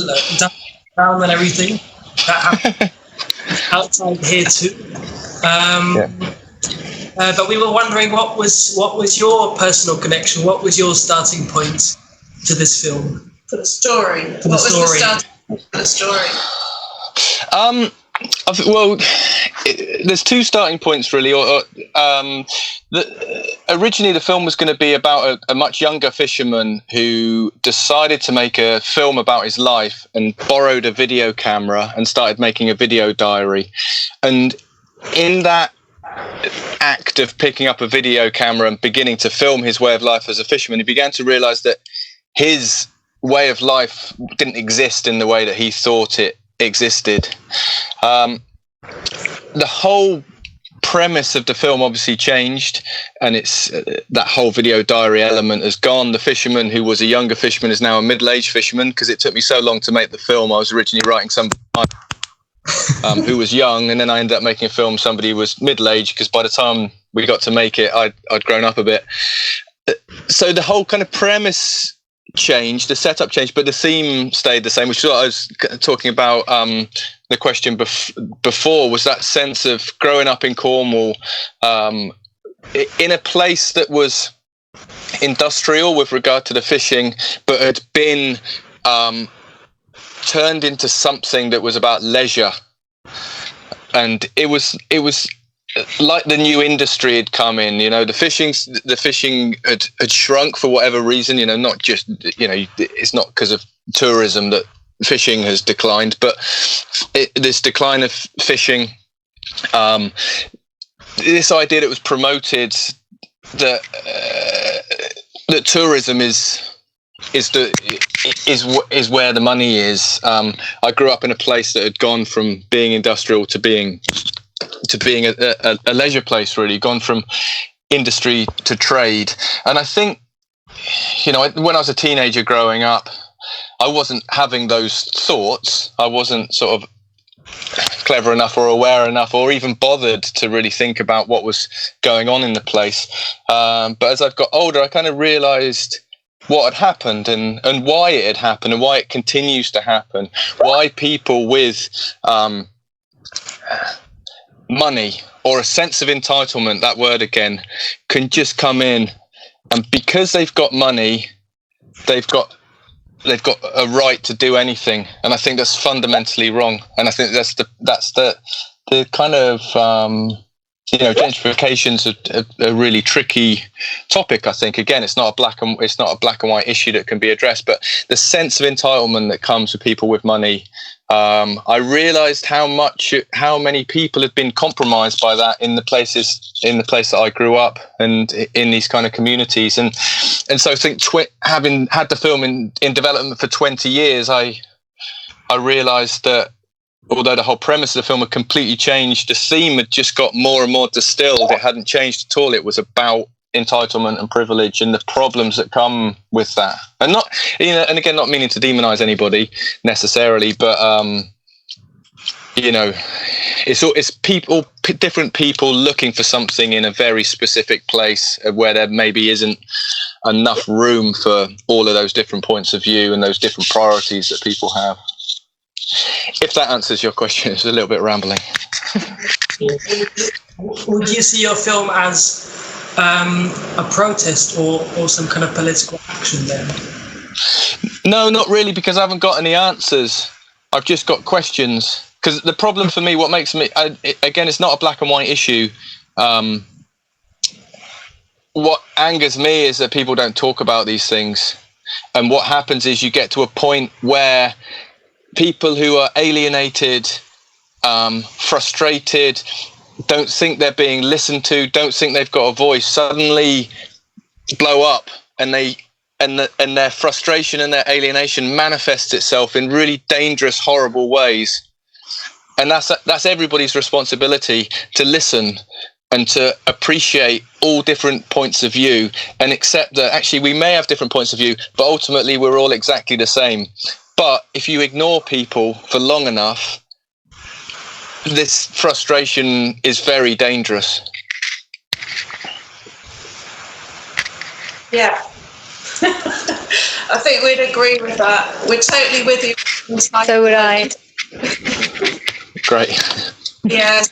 down and everything. That happened outside here too. But we were wondering what was your personal connection? What was your starting point to this film? For the story. What was the starting point for the story? There's two starting points really. Originally, the film was going to be about a much younger fisherman who decided to make a film about his life and borrowed a video camera and started making a video diary. And in that act of picking up a video camera and beginning to film his way of life as a fisherman, he began to realize that his way of life didn't exist in the way that he thought it existed. The whole premise of the film obviously changed, and it's that whole video diary element has gone. The fisherman who was a younger fisherman is now a middle-aged fisherman, because it took me so long to make the film. I was originally writing somebody who was young, and then I ended up making a film somebody who was middle-aged, because by the time we got to make it, I'd grown up a bit. So the whole kind of premise changed, the setup changed, but the theme stayed the same, which is what I was talking about. The question before was that sense of growing up in Cornwall, in a place that was industrial with regard to the fishing, but had been turned into something that was about leisure. And it was like the new industry had come in, the fishing had shrunk for whatever reason, not just, it's not because of tourism that fishing has declined, but this decline of fishing, this idea that was promoted that tourism is where the money is. I grew up in a place that had gone from being industrial to being a leisure place, really, gone from industry to trade. And I think, when I was a teenager growing up, I wasn't having those thoughts. I wasn't sort of clever enough or aware enough or even bothered to really think about what was going on in the place. But as I've got older, I kind of realized what had happened and why it had happened and why it continues to happen, why people with money or a sense of entitlement, that word again, can just come in, and because they've got money, they've got a right to do anything. And I think that's fundamentally wrong. And I think that's the kind of gentrification's a really tricky topic. I think, again, it's not a black and white issue that can be addressed, but the sense of entitlement that comes with people with money. I realized how many people have been compromised by that in the place that I grew up and in these kind of communities. And so I think having had the film in development for 20 years, I realized that although the whole premise of the film had completely changed, the theme had just got more and more distilled. It hadn't changed at all. It was about entitlement and privilege and the problems that come with that. And not, and again, not meaning to demonize anybody necessarily, but it's people, different people looking for something in a very specific place where there maybe isn't enough room for all of those different points of view and those different priorities that people have. If that answers your question, it's a little bit rambling. Would you see your film as a protest or some kind of political action then? No, not really, because I haven't got any answers. I've just got questions. Because the problem for me, what makes me, again, it's not a black and white issue. What angers me is that people don't talk about these things. And what happens is you get to a point where people who are alienated, frustrated, don't think they're being listened to, don't think they've got a voice, suddenly blow up, and their frustration and their alienation manifests itself in really dangerous, horrible ways. And that's everybody's responsibility to listen and to appreciate all different points of view and accept that actually we may have different points of view, but ultimately we're all exactly the same. But if you ignore people for long enough, this frustration is very dangerous. Yeah. I think we'd agree with that. We're totally with you. So would I. Great. Yeah.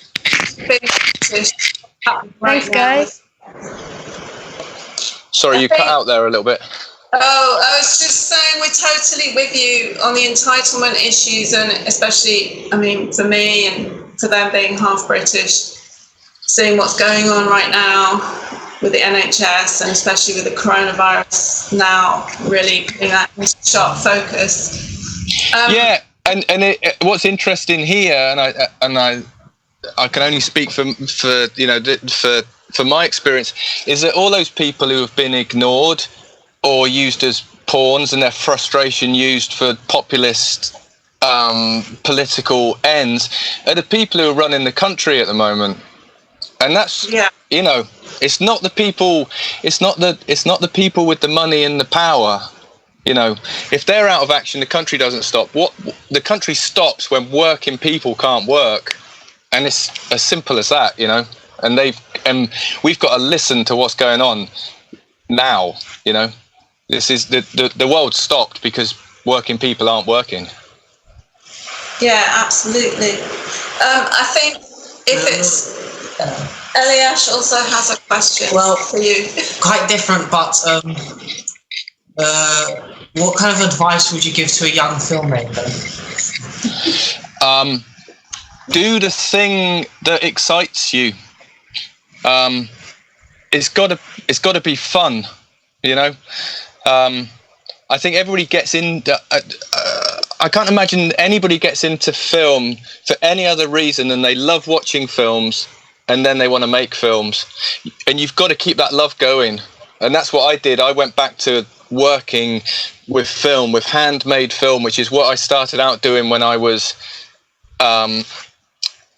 Thanks, guys. Sorry, you cut out there a little bit. Oh, I was just saying we're totally with you on the entitlement issues, and especially, for me and for them being half British, seeing what's going on right now with the NHS and especially with the coronavirus now, really putting that into sharp focus. What's interesting here, and I can only speak for my experience, is that all those people who have been ignored or used as pawns and their frustration used for populist political ends are the people who are running the country at the moment. And that's it's not the people with the money and the power. If they're out of action, the country doesn't stop. The country stops when working people can't work, and it's as simple as that. And we've got to listen to what's going on now. This is the world stopped because working people aren't working. Yeah, absolutely. I think if it's Eliash also has a question for you. Quite different, but what kind of advice would you give to a young filmmaker? Do the thing that excites you. it's got to be fun, you know. I think everybody gets in. I can't imagine anybody gets into film for any other reason than they love watching films, and then they want to make films. And you've got to keep that love going. And that's what I did. I went back to working with film, with handmade film, which is what I started out doing when I was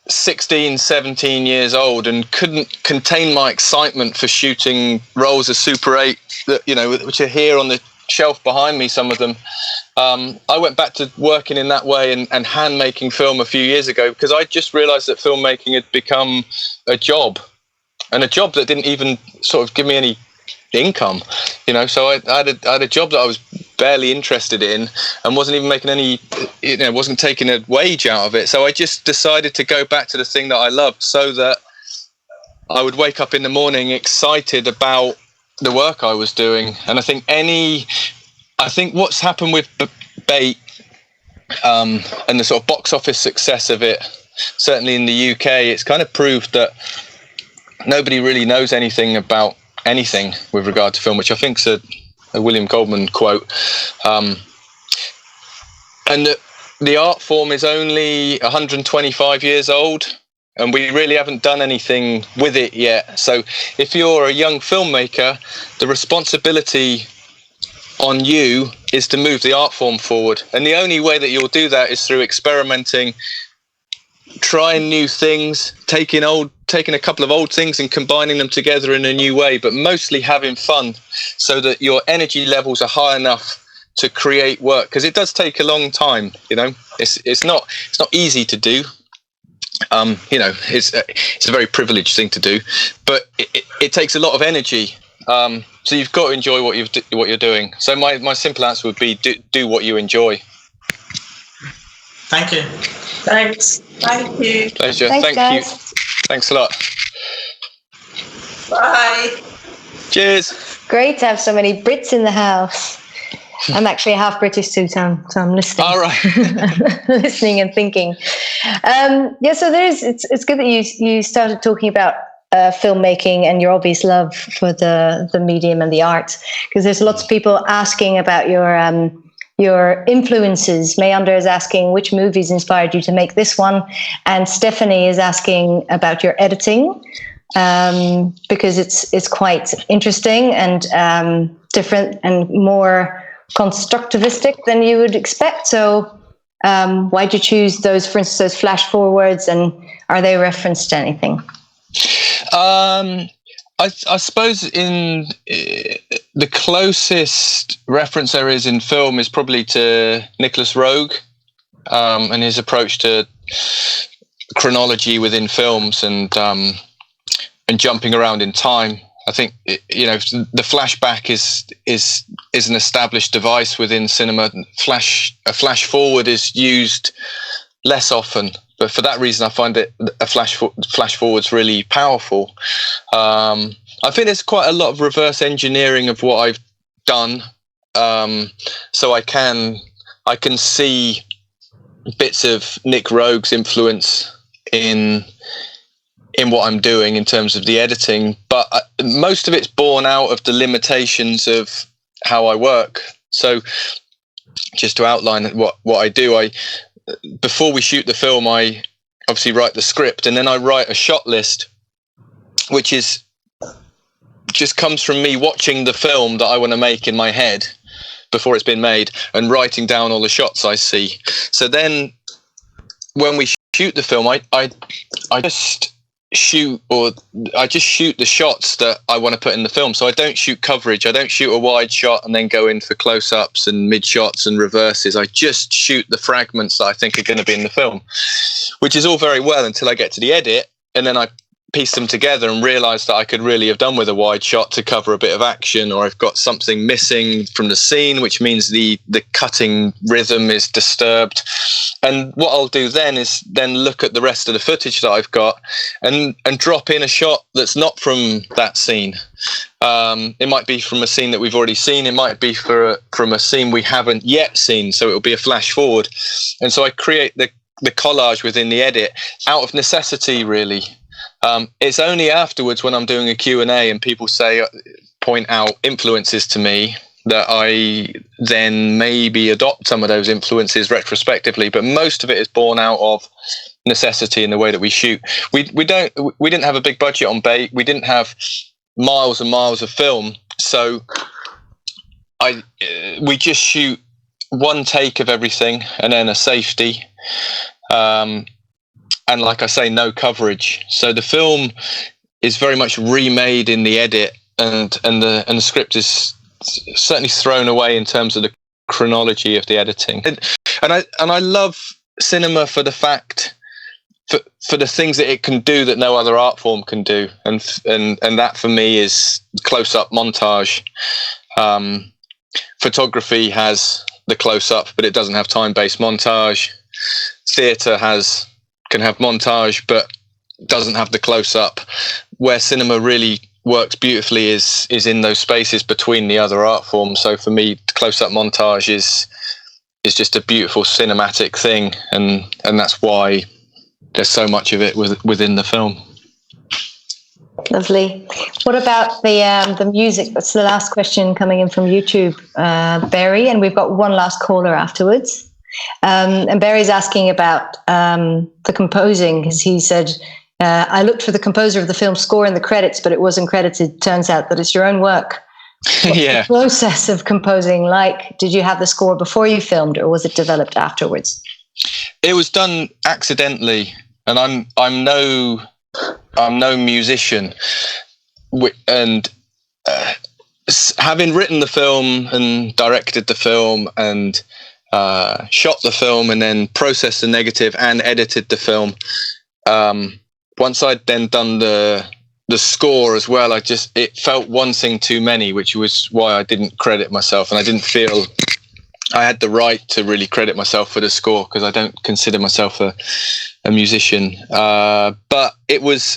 16, 17 years old, and couldn't contain my excitement for shooting rolls of Super 8, you know, which are here on the shelf behind me, some of them. I went back to working in that way and hand making film a few years ago, because I just realized that filmmaking had become a job, and a job that didn't even sort of give me any income, you know. So I had a job that I was barely interested in and wasn't even making any, you know, wasn't taking a wage out of it. So I just decided to go back to the thing that I loved, so that I would wake up in the morning excited about the work I was doing. And I think what's happened with Bait and the sort of box office success of it, certainly in the UK, it's kind of proved that nobody really knows anything about anything with regard to film, which I think is a William Goldman quote. And the art form is only 125 years old, and we really haven't done anything with it yet. So if you're a young filmmaker, the responsibility on you is to move the art form forward. And the only way that you'll do that is through experimenting, trying new things, taking a couple of old things and combining them together in a new way, but mostly having fun, so that your energy levels are high enough to create work. Because it does take a long time, you know. It's not easy to do. You know, it's a very privileged thing to do, but it takes a lot of energy. So you've got to enjoy what you're doing. So my simple answer would be do what you enjoy. Thank you. Thanks. Thank you. Pleasure. Thanks, Thank you. guys. Thanks a lot. Bye. Cheers. Great to have so many Brits in the house. I'm actually half British too, so I'm listening. All right. Listening and thinking. So it's good that you started talking about filmmaking and your obvious love for the medium and the art, because there's lots of people asking about your influences. Meander is asking which movies inspired you to make this one, and Stephanie is asking about your editing, because it's quite interesting and different and more constructivistic than you would expect. So why'd you choose those, for instance, those flash forwards, and are they referenced to anything? I suppose in the closest reference there is in film is probably to Nicholas Roeg and his approach to chronology within films and jumping around in time. I think you know, the flashback is an established device within cinema. A flash forward is used less often, but for that reason, I find it a flash forward's really powerful. I think there's quite a lot of reverse engineering of what I've done, so I can see bits of Nick Roeg's influence in what I'm doing in terms of the editing, but most of it's born out of the limitations of how I work. So just to outline what I do, before we shoot the film, I obviously write the script, and then I write a shot list, which just comes from me watching the film that I want to make in my head before it's been made, and writing down all the shots I see. So then when we shoot the film, I just shoot the shots that I want to put in the film. So I don't shoot coverage. I don't shoot a wide shot and then go in for close-ups and mid-shots and reverses. I just shoot the fragments that I think are going to be in the film, which is all very well until I get to the edit, and then I piece them together and realize that I could really have done with a wide shot to cover a bit of action, or I've got something missing from the scene, which means the cutting rhythm is disturbed. And what I'll do then is look at the rest of the footage that I've got and drop in a shot that's not from that scene. It might be from a scene that we've already seen. It might be from a scene we haven't yet seen. So it'll be a flash forward. And so I create the collage within the edit out of necessity, really. It's only afterwards when I'm doing a Q&A and people point out influences to me that I then maybe adopt some of those influences retrospectively. But most of it is born out of necessity in the way that we shoot. We didn't have a big budget on bait. We didn't have miles and miles of film, so we just shoot one take of everything and then a safety, and like I say, no coverage. So the film is very much remade in the edit, and the script is certainly thrown away in terms of the chronology of the editing. And I love cinema for the fact, for the things that it can do that no other art form can do, and that for me is close-up montage. Photography has the close-up, but it doesn't have time-based montage. Theatre can have montage, but doesn't have the close-up. Where cinema really works beautifully is in those spaces between the other art forms. So for me, close-up montage is just a beautiful cinematic thing, and that's why there's so much of it within the film. Lovely. What about the music? That's the last question coming in from YouTube, Barry, and we've got one last caller afterwards. And Barry's asking about the composing, because he said, I looked for the composer of the film score in the credits, but it wasn't credited. Turns out that it's your own work. What's the process of composing like? Did you have the score before you filmed, or was it developed afterwards? It was done accidentally, and I'm no musician, and having written the film and directed the film and shot the film and then processed the negative and edited the film. Once I'd then done the score as well, it felt one thing too many, which was why I didn't credit myself, and I didn't feel I had the right to really credit myself for the score, because I don't consider myself a musician. But the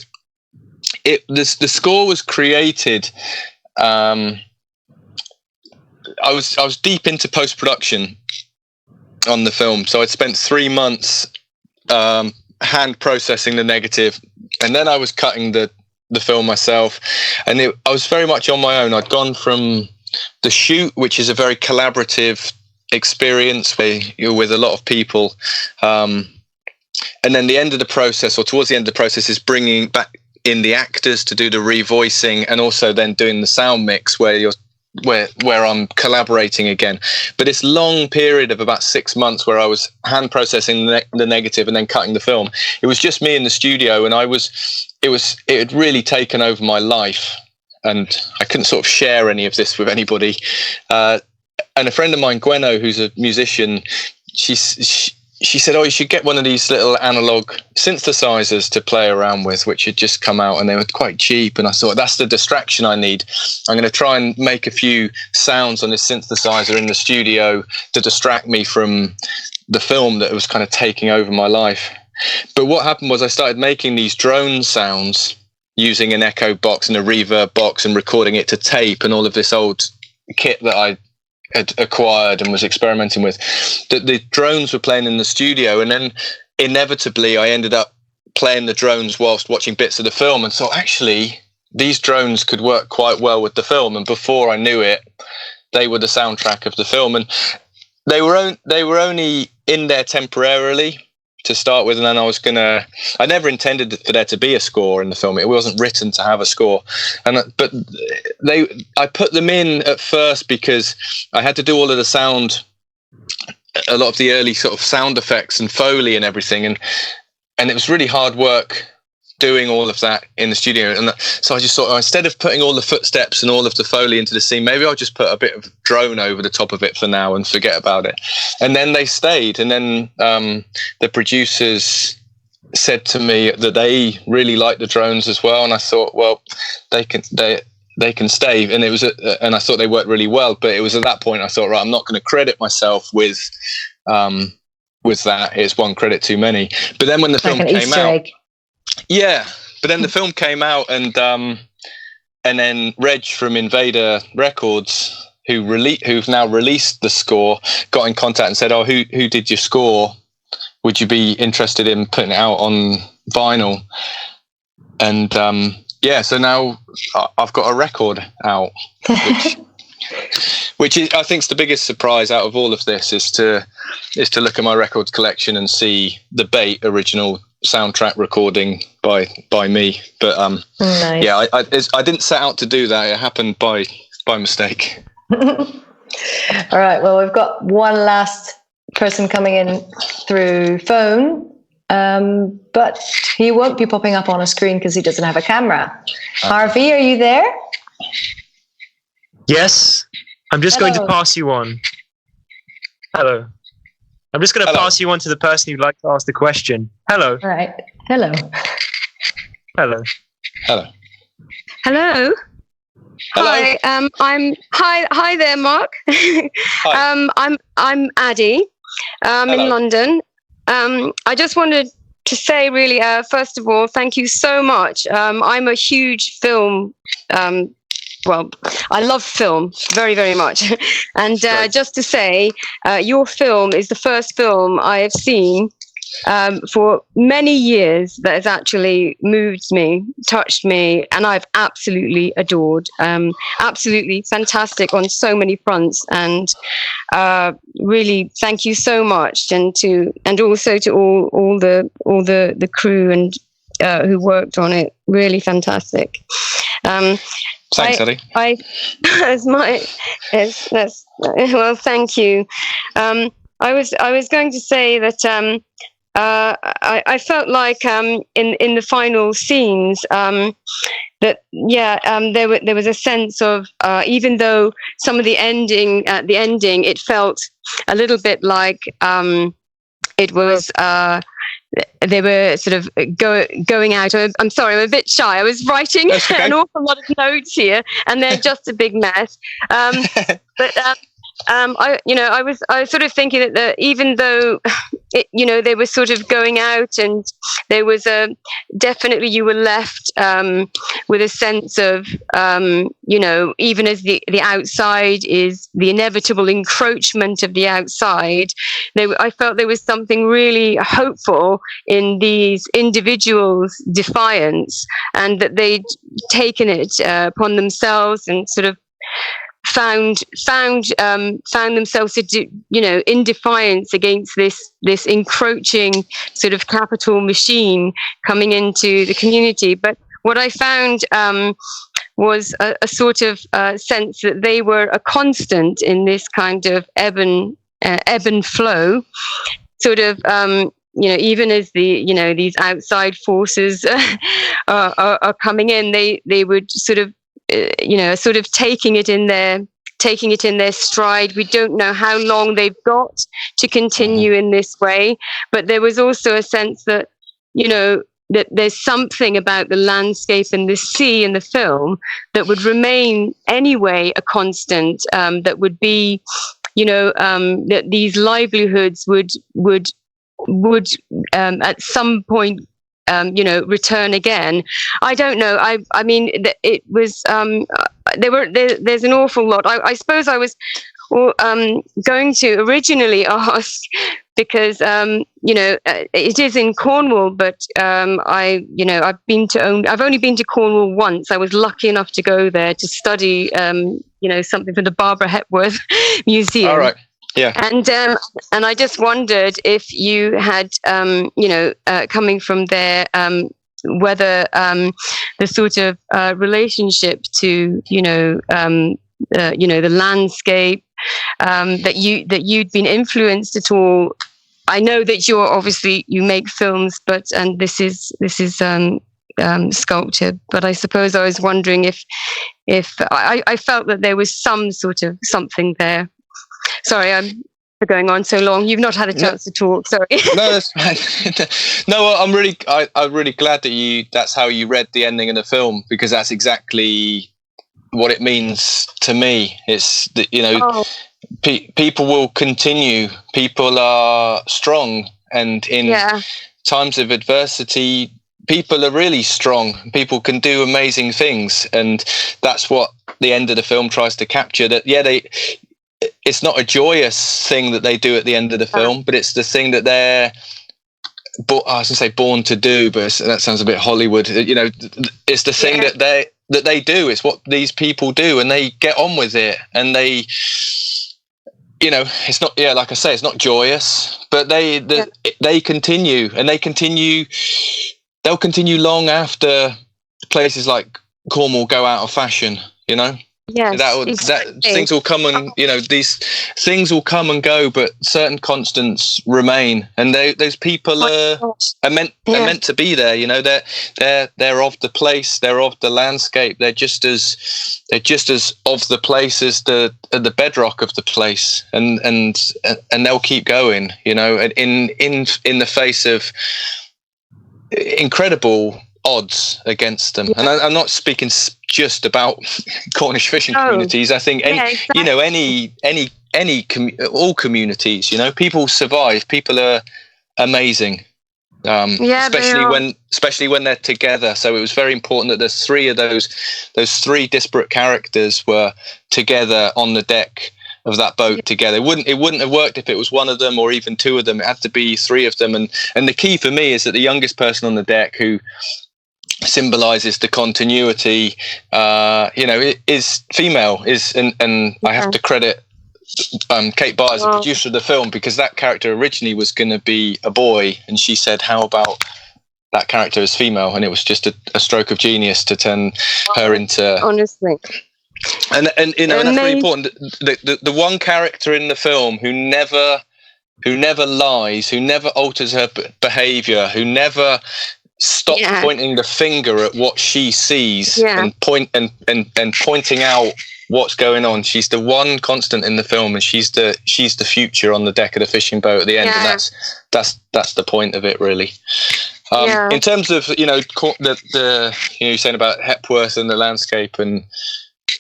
score was created. I was deep into post-production on the film, so I'd spent 3 months hand processing the negative, and then I was cutting the film myself, and I was very much on my own. I'd gone from the shoot, which is a very collaborative experience where you're with a lot of people, and then the end of the process, or towards the end of the process, is bringing back in the actors to do the revoicing, and also then doing the sound mix where I'm collaborating again. But this long period of about 6 months where I was hand processing the negative and then cutting the film, it was just me in the studio, and it had really taken over my life, and I couldn't sort of share any of this with anybody. And a friend of mine, Gwen-O, who's a musician, she said, "Oh, you should get one of these little analog synthesizers to play around with," which had just come out, and they were quite cheap. And I thought, that's the distraction I need. I'm going to try and make a few sounds on this synthesizer in the studio to distract me from the film that was kind of taking over my life. But what happened was I started making these drone sounds using an echo box and a reverb box and recording it to tape and all of this old kit that I had acquired and was experimenting with. The drones were playing in the studio, and then inevitably I ended up playing the drones whilst watching bits of the film, and thought, actually, these drones could work quite well with the film. And before I knew it, they were the soundtrack of the film, and they were only in there temporarily to start with, and then I never intended for there to be a score in the film. It wasn't written to have a score, but I put them in at first because I had to do all of the sound, a lot of the early sort of sound effects and Foley and everything, and it was really hard work doing all of that in the studio. And so I just thought, instead of putting all the footsteps and all of the Foley into the scene, maybe I'll just put a bit of drone over the top of it for now and forget about it. And then they stayed. And then the producers said to me that they really liked the drones as well. And I thought, well, they can stay. And and I thought they worked really well. But it was at that point I thought, right, I'm not going to credit myself with that. It's one credit too many. But then when the film came out, yeah, but then the film came out, and then Reg from Invader Records, who've now released the score, got in contact and said, "Oh, who did your score? Would you be interested in putting it out on vinyl?" So now I've got a record out, which is, I think, is the biggest surprise out of all of this is to look at my records collection and see the Bait original soundtrack recording by me. But nice. yeah, I didn't set out to do that. It happened by mistake. All right. Well, we've got one last person coming in through phone, but he won't be popping up on a screen because he doesn't have a camera. Okay. Harvey, are you there? Yes. I'm just going to pass you on. Hello. I'm just going to pass you on to the person who'd like to ask the question. Hello. All right. Hello. Hello. Hello. Hello. Hi. Hi there, Mark. Hi. I'm Addie. In London. I just wanted to say, really, first of all, thank you so much. I'm a huge film. I love film very, very much. And just to say, your film is the first film I have seen for many years that has actually moved me, touched me, and I've absolutely adored. Absolutely fantastic on so many fronts, and really thank you so much, and also to all the crew and who worked on it. Really fantastic. Thanks, Eddie. Well, thank you. I was going to say that I felt like in the final scenes that there was a sense of even though some of the ending it felt a little bit like it was they were sort of going out. I'm sorry, I'm a bit shy. I was writing an awful lot of notes here, and they're just a big mess. I was sort of thinking that even though they were sort of going out, and there was definitely you were left with a sense of even as the outside is the inevitable encroachment of the outside, I felt there was something really hopeful in these individuals' defiance, and that they'd taken it upon themselves and sort of found themselves in defiance against this encroaching sort of capital machine coming into the community. But what I found was a sort of sense that they were a constant in this kind of ebb and flow, sort of even as these outside forces are coming in, they would sort of sort of taking it in their stride. We don't know how long they've got to continue in this way, but there was also a sense that that there's something about the landscape and the sea in the film that would remain anyway a constant, that would be that these livelihoods would at some point return again. I don't know. I mean, it was there's an awful lot. I suppose I was going to originally ask because it is in Cornwall, but I've only been to Cornwall once. I was lucky enough to go there to study something from the Barbara Hepworth Museum. All right. Yeah. And I just wondered if you had, coming from there, whether the sort of relationship to, the landscape, that you'd been influenced at all. I know that you make films, and this is sculpture. But I suppose I was wondering if I felt that there was some sort of something there. Sorry, I'm going on so long. You've not had a chance to talk. Sorry. No, that's fine. No, I'm really glad that that's how you read the ending of the film, because that's exactly what it means to me. It's that people will continue. People are strong, and in times of adversity, people are really strong. People can do amazing things, and that's what the end of the film tries to capture. That it's not a joyous thing that they do at the end of the film, but it's the thing that I was gonna say born to do, but that sounds a bit Hollywood. You know, it's the thing that they do. It's what these people do, and they get on with it, and they, you know, it's not, like I say, it's not joyous, but they continue, and they'll continue long after places like Cornwall go out of fashion, you know. Yes, that things will come and, you know, these things will come and go, but certain constants remain, and those people are meant to be there. You know, they're of the place, they're of the landscape, they're just as of the place as the bedrock of the place, and they'll keep going. You know, in the face of incredible odds against them. And I'm not speaking just about Cornish fishing communities. I think all communities, you know, people survive. People are amazing. Especially when they're together. So it was very important that there's three of those three disparate characters were together on the deck of that boat together. It wouldn't have worked if it was one of them or even two of them. It had to be three of them. And the key for me is that the youngest person on the deck, who symbolizes the continuity, is female, and I have to credit Kate Barr as a producer of the film, because that character originally was going to be a boy, and she said, how about that character is female? And it was just a stroke of genius to turn her into, honestly. And you know, and that's really important. The one character in the film who never lies, who never alters her behavior, who never stops pointing the finger at what she sees and pointing out what's going on. She's the one constant in the film, and she's the future on the deck of the fishing boat at the end, and that's the point of it, really. In terms of, you know, you're saying about Hepworth and the landscape, and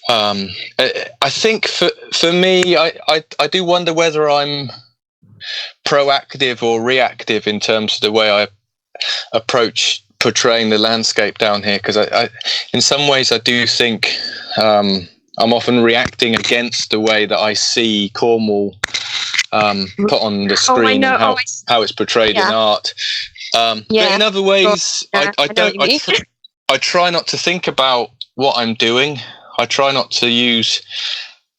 I think for me, I do wonder whether I'm proactive or reactive in terms of the way I approach portraying the landscape down here, because I in some ways I do think I'm often reacting against the way that I see Cornwall put on the screen, and how it's portrayed in art. But in other ways, I try not to think about what I'm doing. I try not to use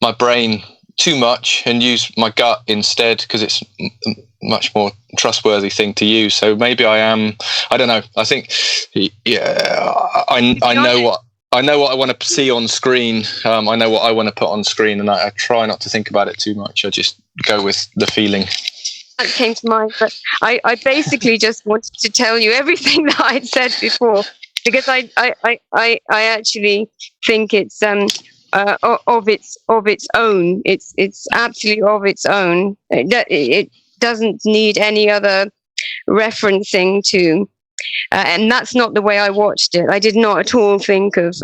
my brain too much and use my gut instead, because it's much more trustworthy thing to use. So maybe I don't know. I think, I know what I want to see on screen. I know what I want to put on screen, and I try not to think about it too much. I just go with the feeling. That came to mind, but I basically just wanted to tell you everything that I'd said before, because I actually think it's of its own. It's absolutely of its own. It doesn't need any other referencing to, and that's not the way I watched it. I did not at all think of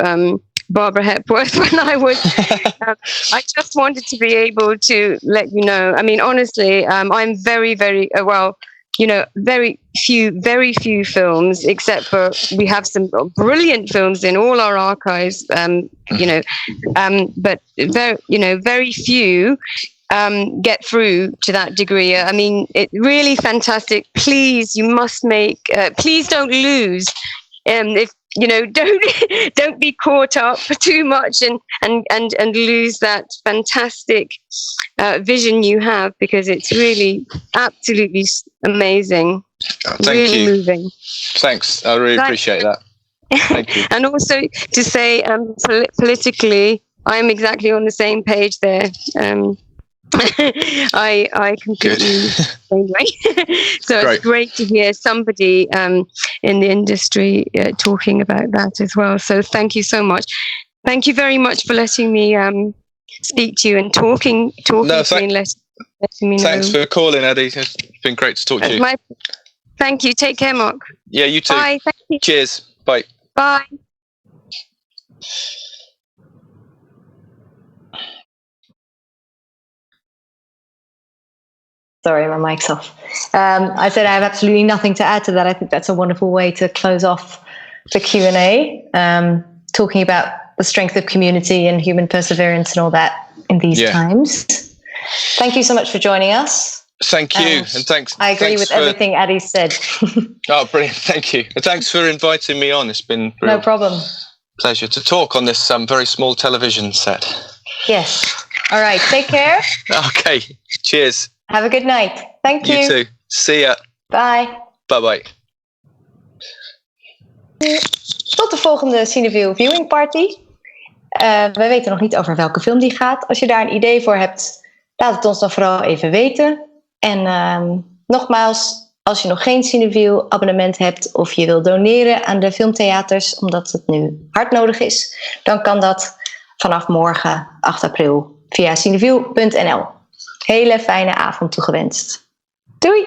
Barbara Hepworth when I was. I just wanted to be able to let you know. I mean, honestly, I'm very, very well. You know, very few films, except for we have some brilliant films in all our archives. But very few get through to that degree. I mean, it's really fantastic. Please, you must make. Please don't lose. If you know, don't be caught up too much and lose that fantastic vision you have, because it's really absolutely amazing. Thank you. Moving. Thanks. I really appreciate that. Thank you. And also to say, politically, I'm exactly on the same page there. I completely same way. So it's great to hear somebody in the industry talking about that as well. So thank you so much. Thank you very much for letting me speak to you and talking to me and letting me know. Thanks for calling, Eddie. It's been great to talk to you. Thank you. Take care, Mark. Yeah, you too. Bye. Thank you. Cheers. Bye. Bye. Sorry, my mic's off. I said I have absolutely nothing to add to that. I think that's a wonderful way to close off the Q&A, talking about the strength of community and human perseverance and all that in these times. Thank you so much for joining us. Thank you, and thanks. I agree with everything Addie said. Oh, brilliant! Thank you, and thanks for inviting me on. It's been no problem. Pleasure to talk on this very small television set. Yes. All right. Take care. Okay. Cheers. Have a good night. Thank you. You too. See ya. Bye. Bye bye. Tot de volgende Cineville Viewing Party. We weten nog niet over welke film die gaat. Als je daar een idee voor hebt, laat het ons dan vooral even weten. En nogmaals, als je nog geen Cineville abonnement hebt of je wilt doneren aan de filmtheaters, omdat het nu hard nodig is, dan kan dat vanaf morgen 8 april via cineville.nl. Hele fijne avond toegewenst. Doei!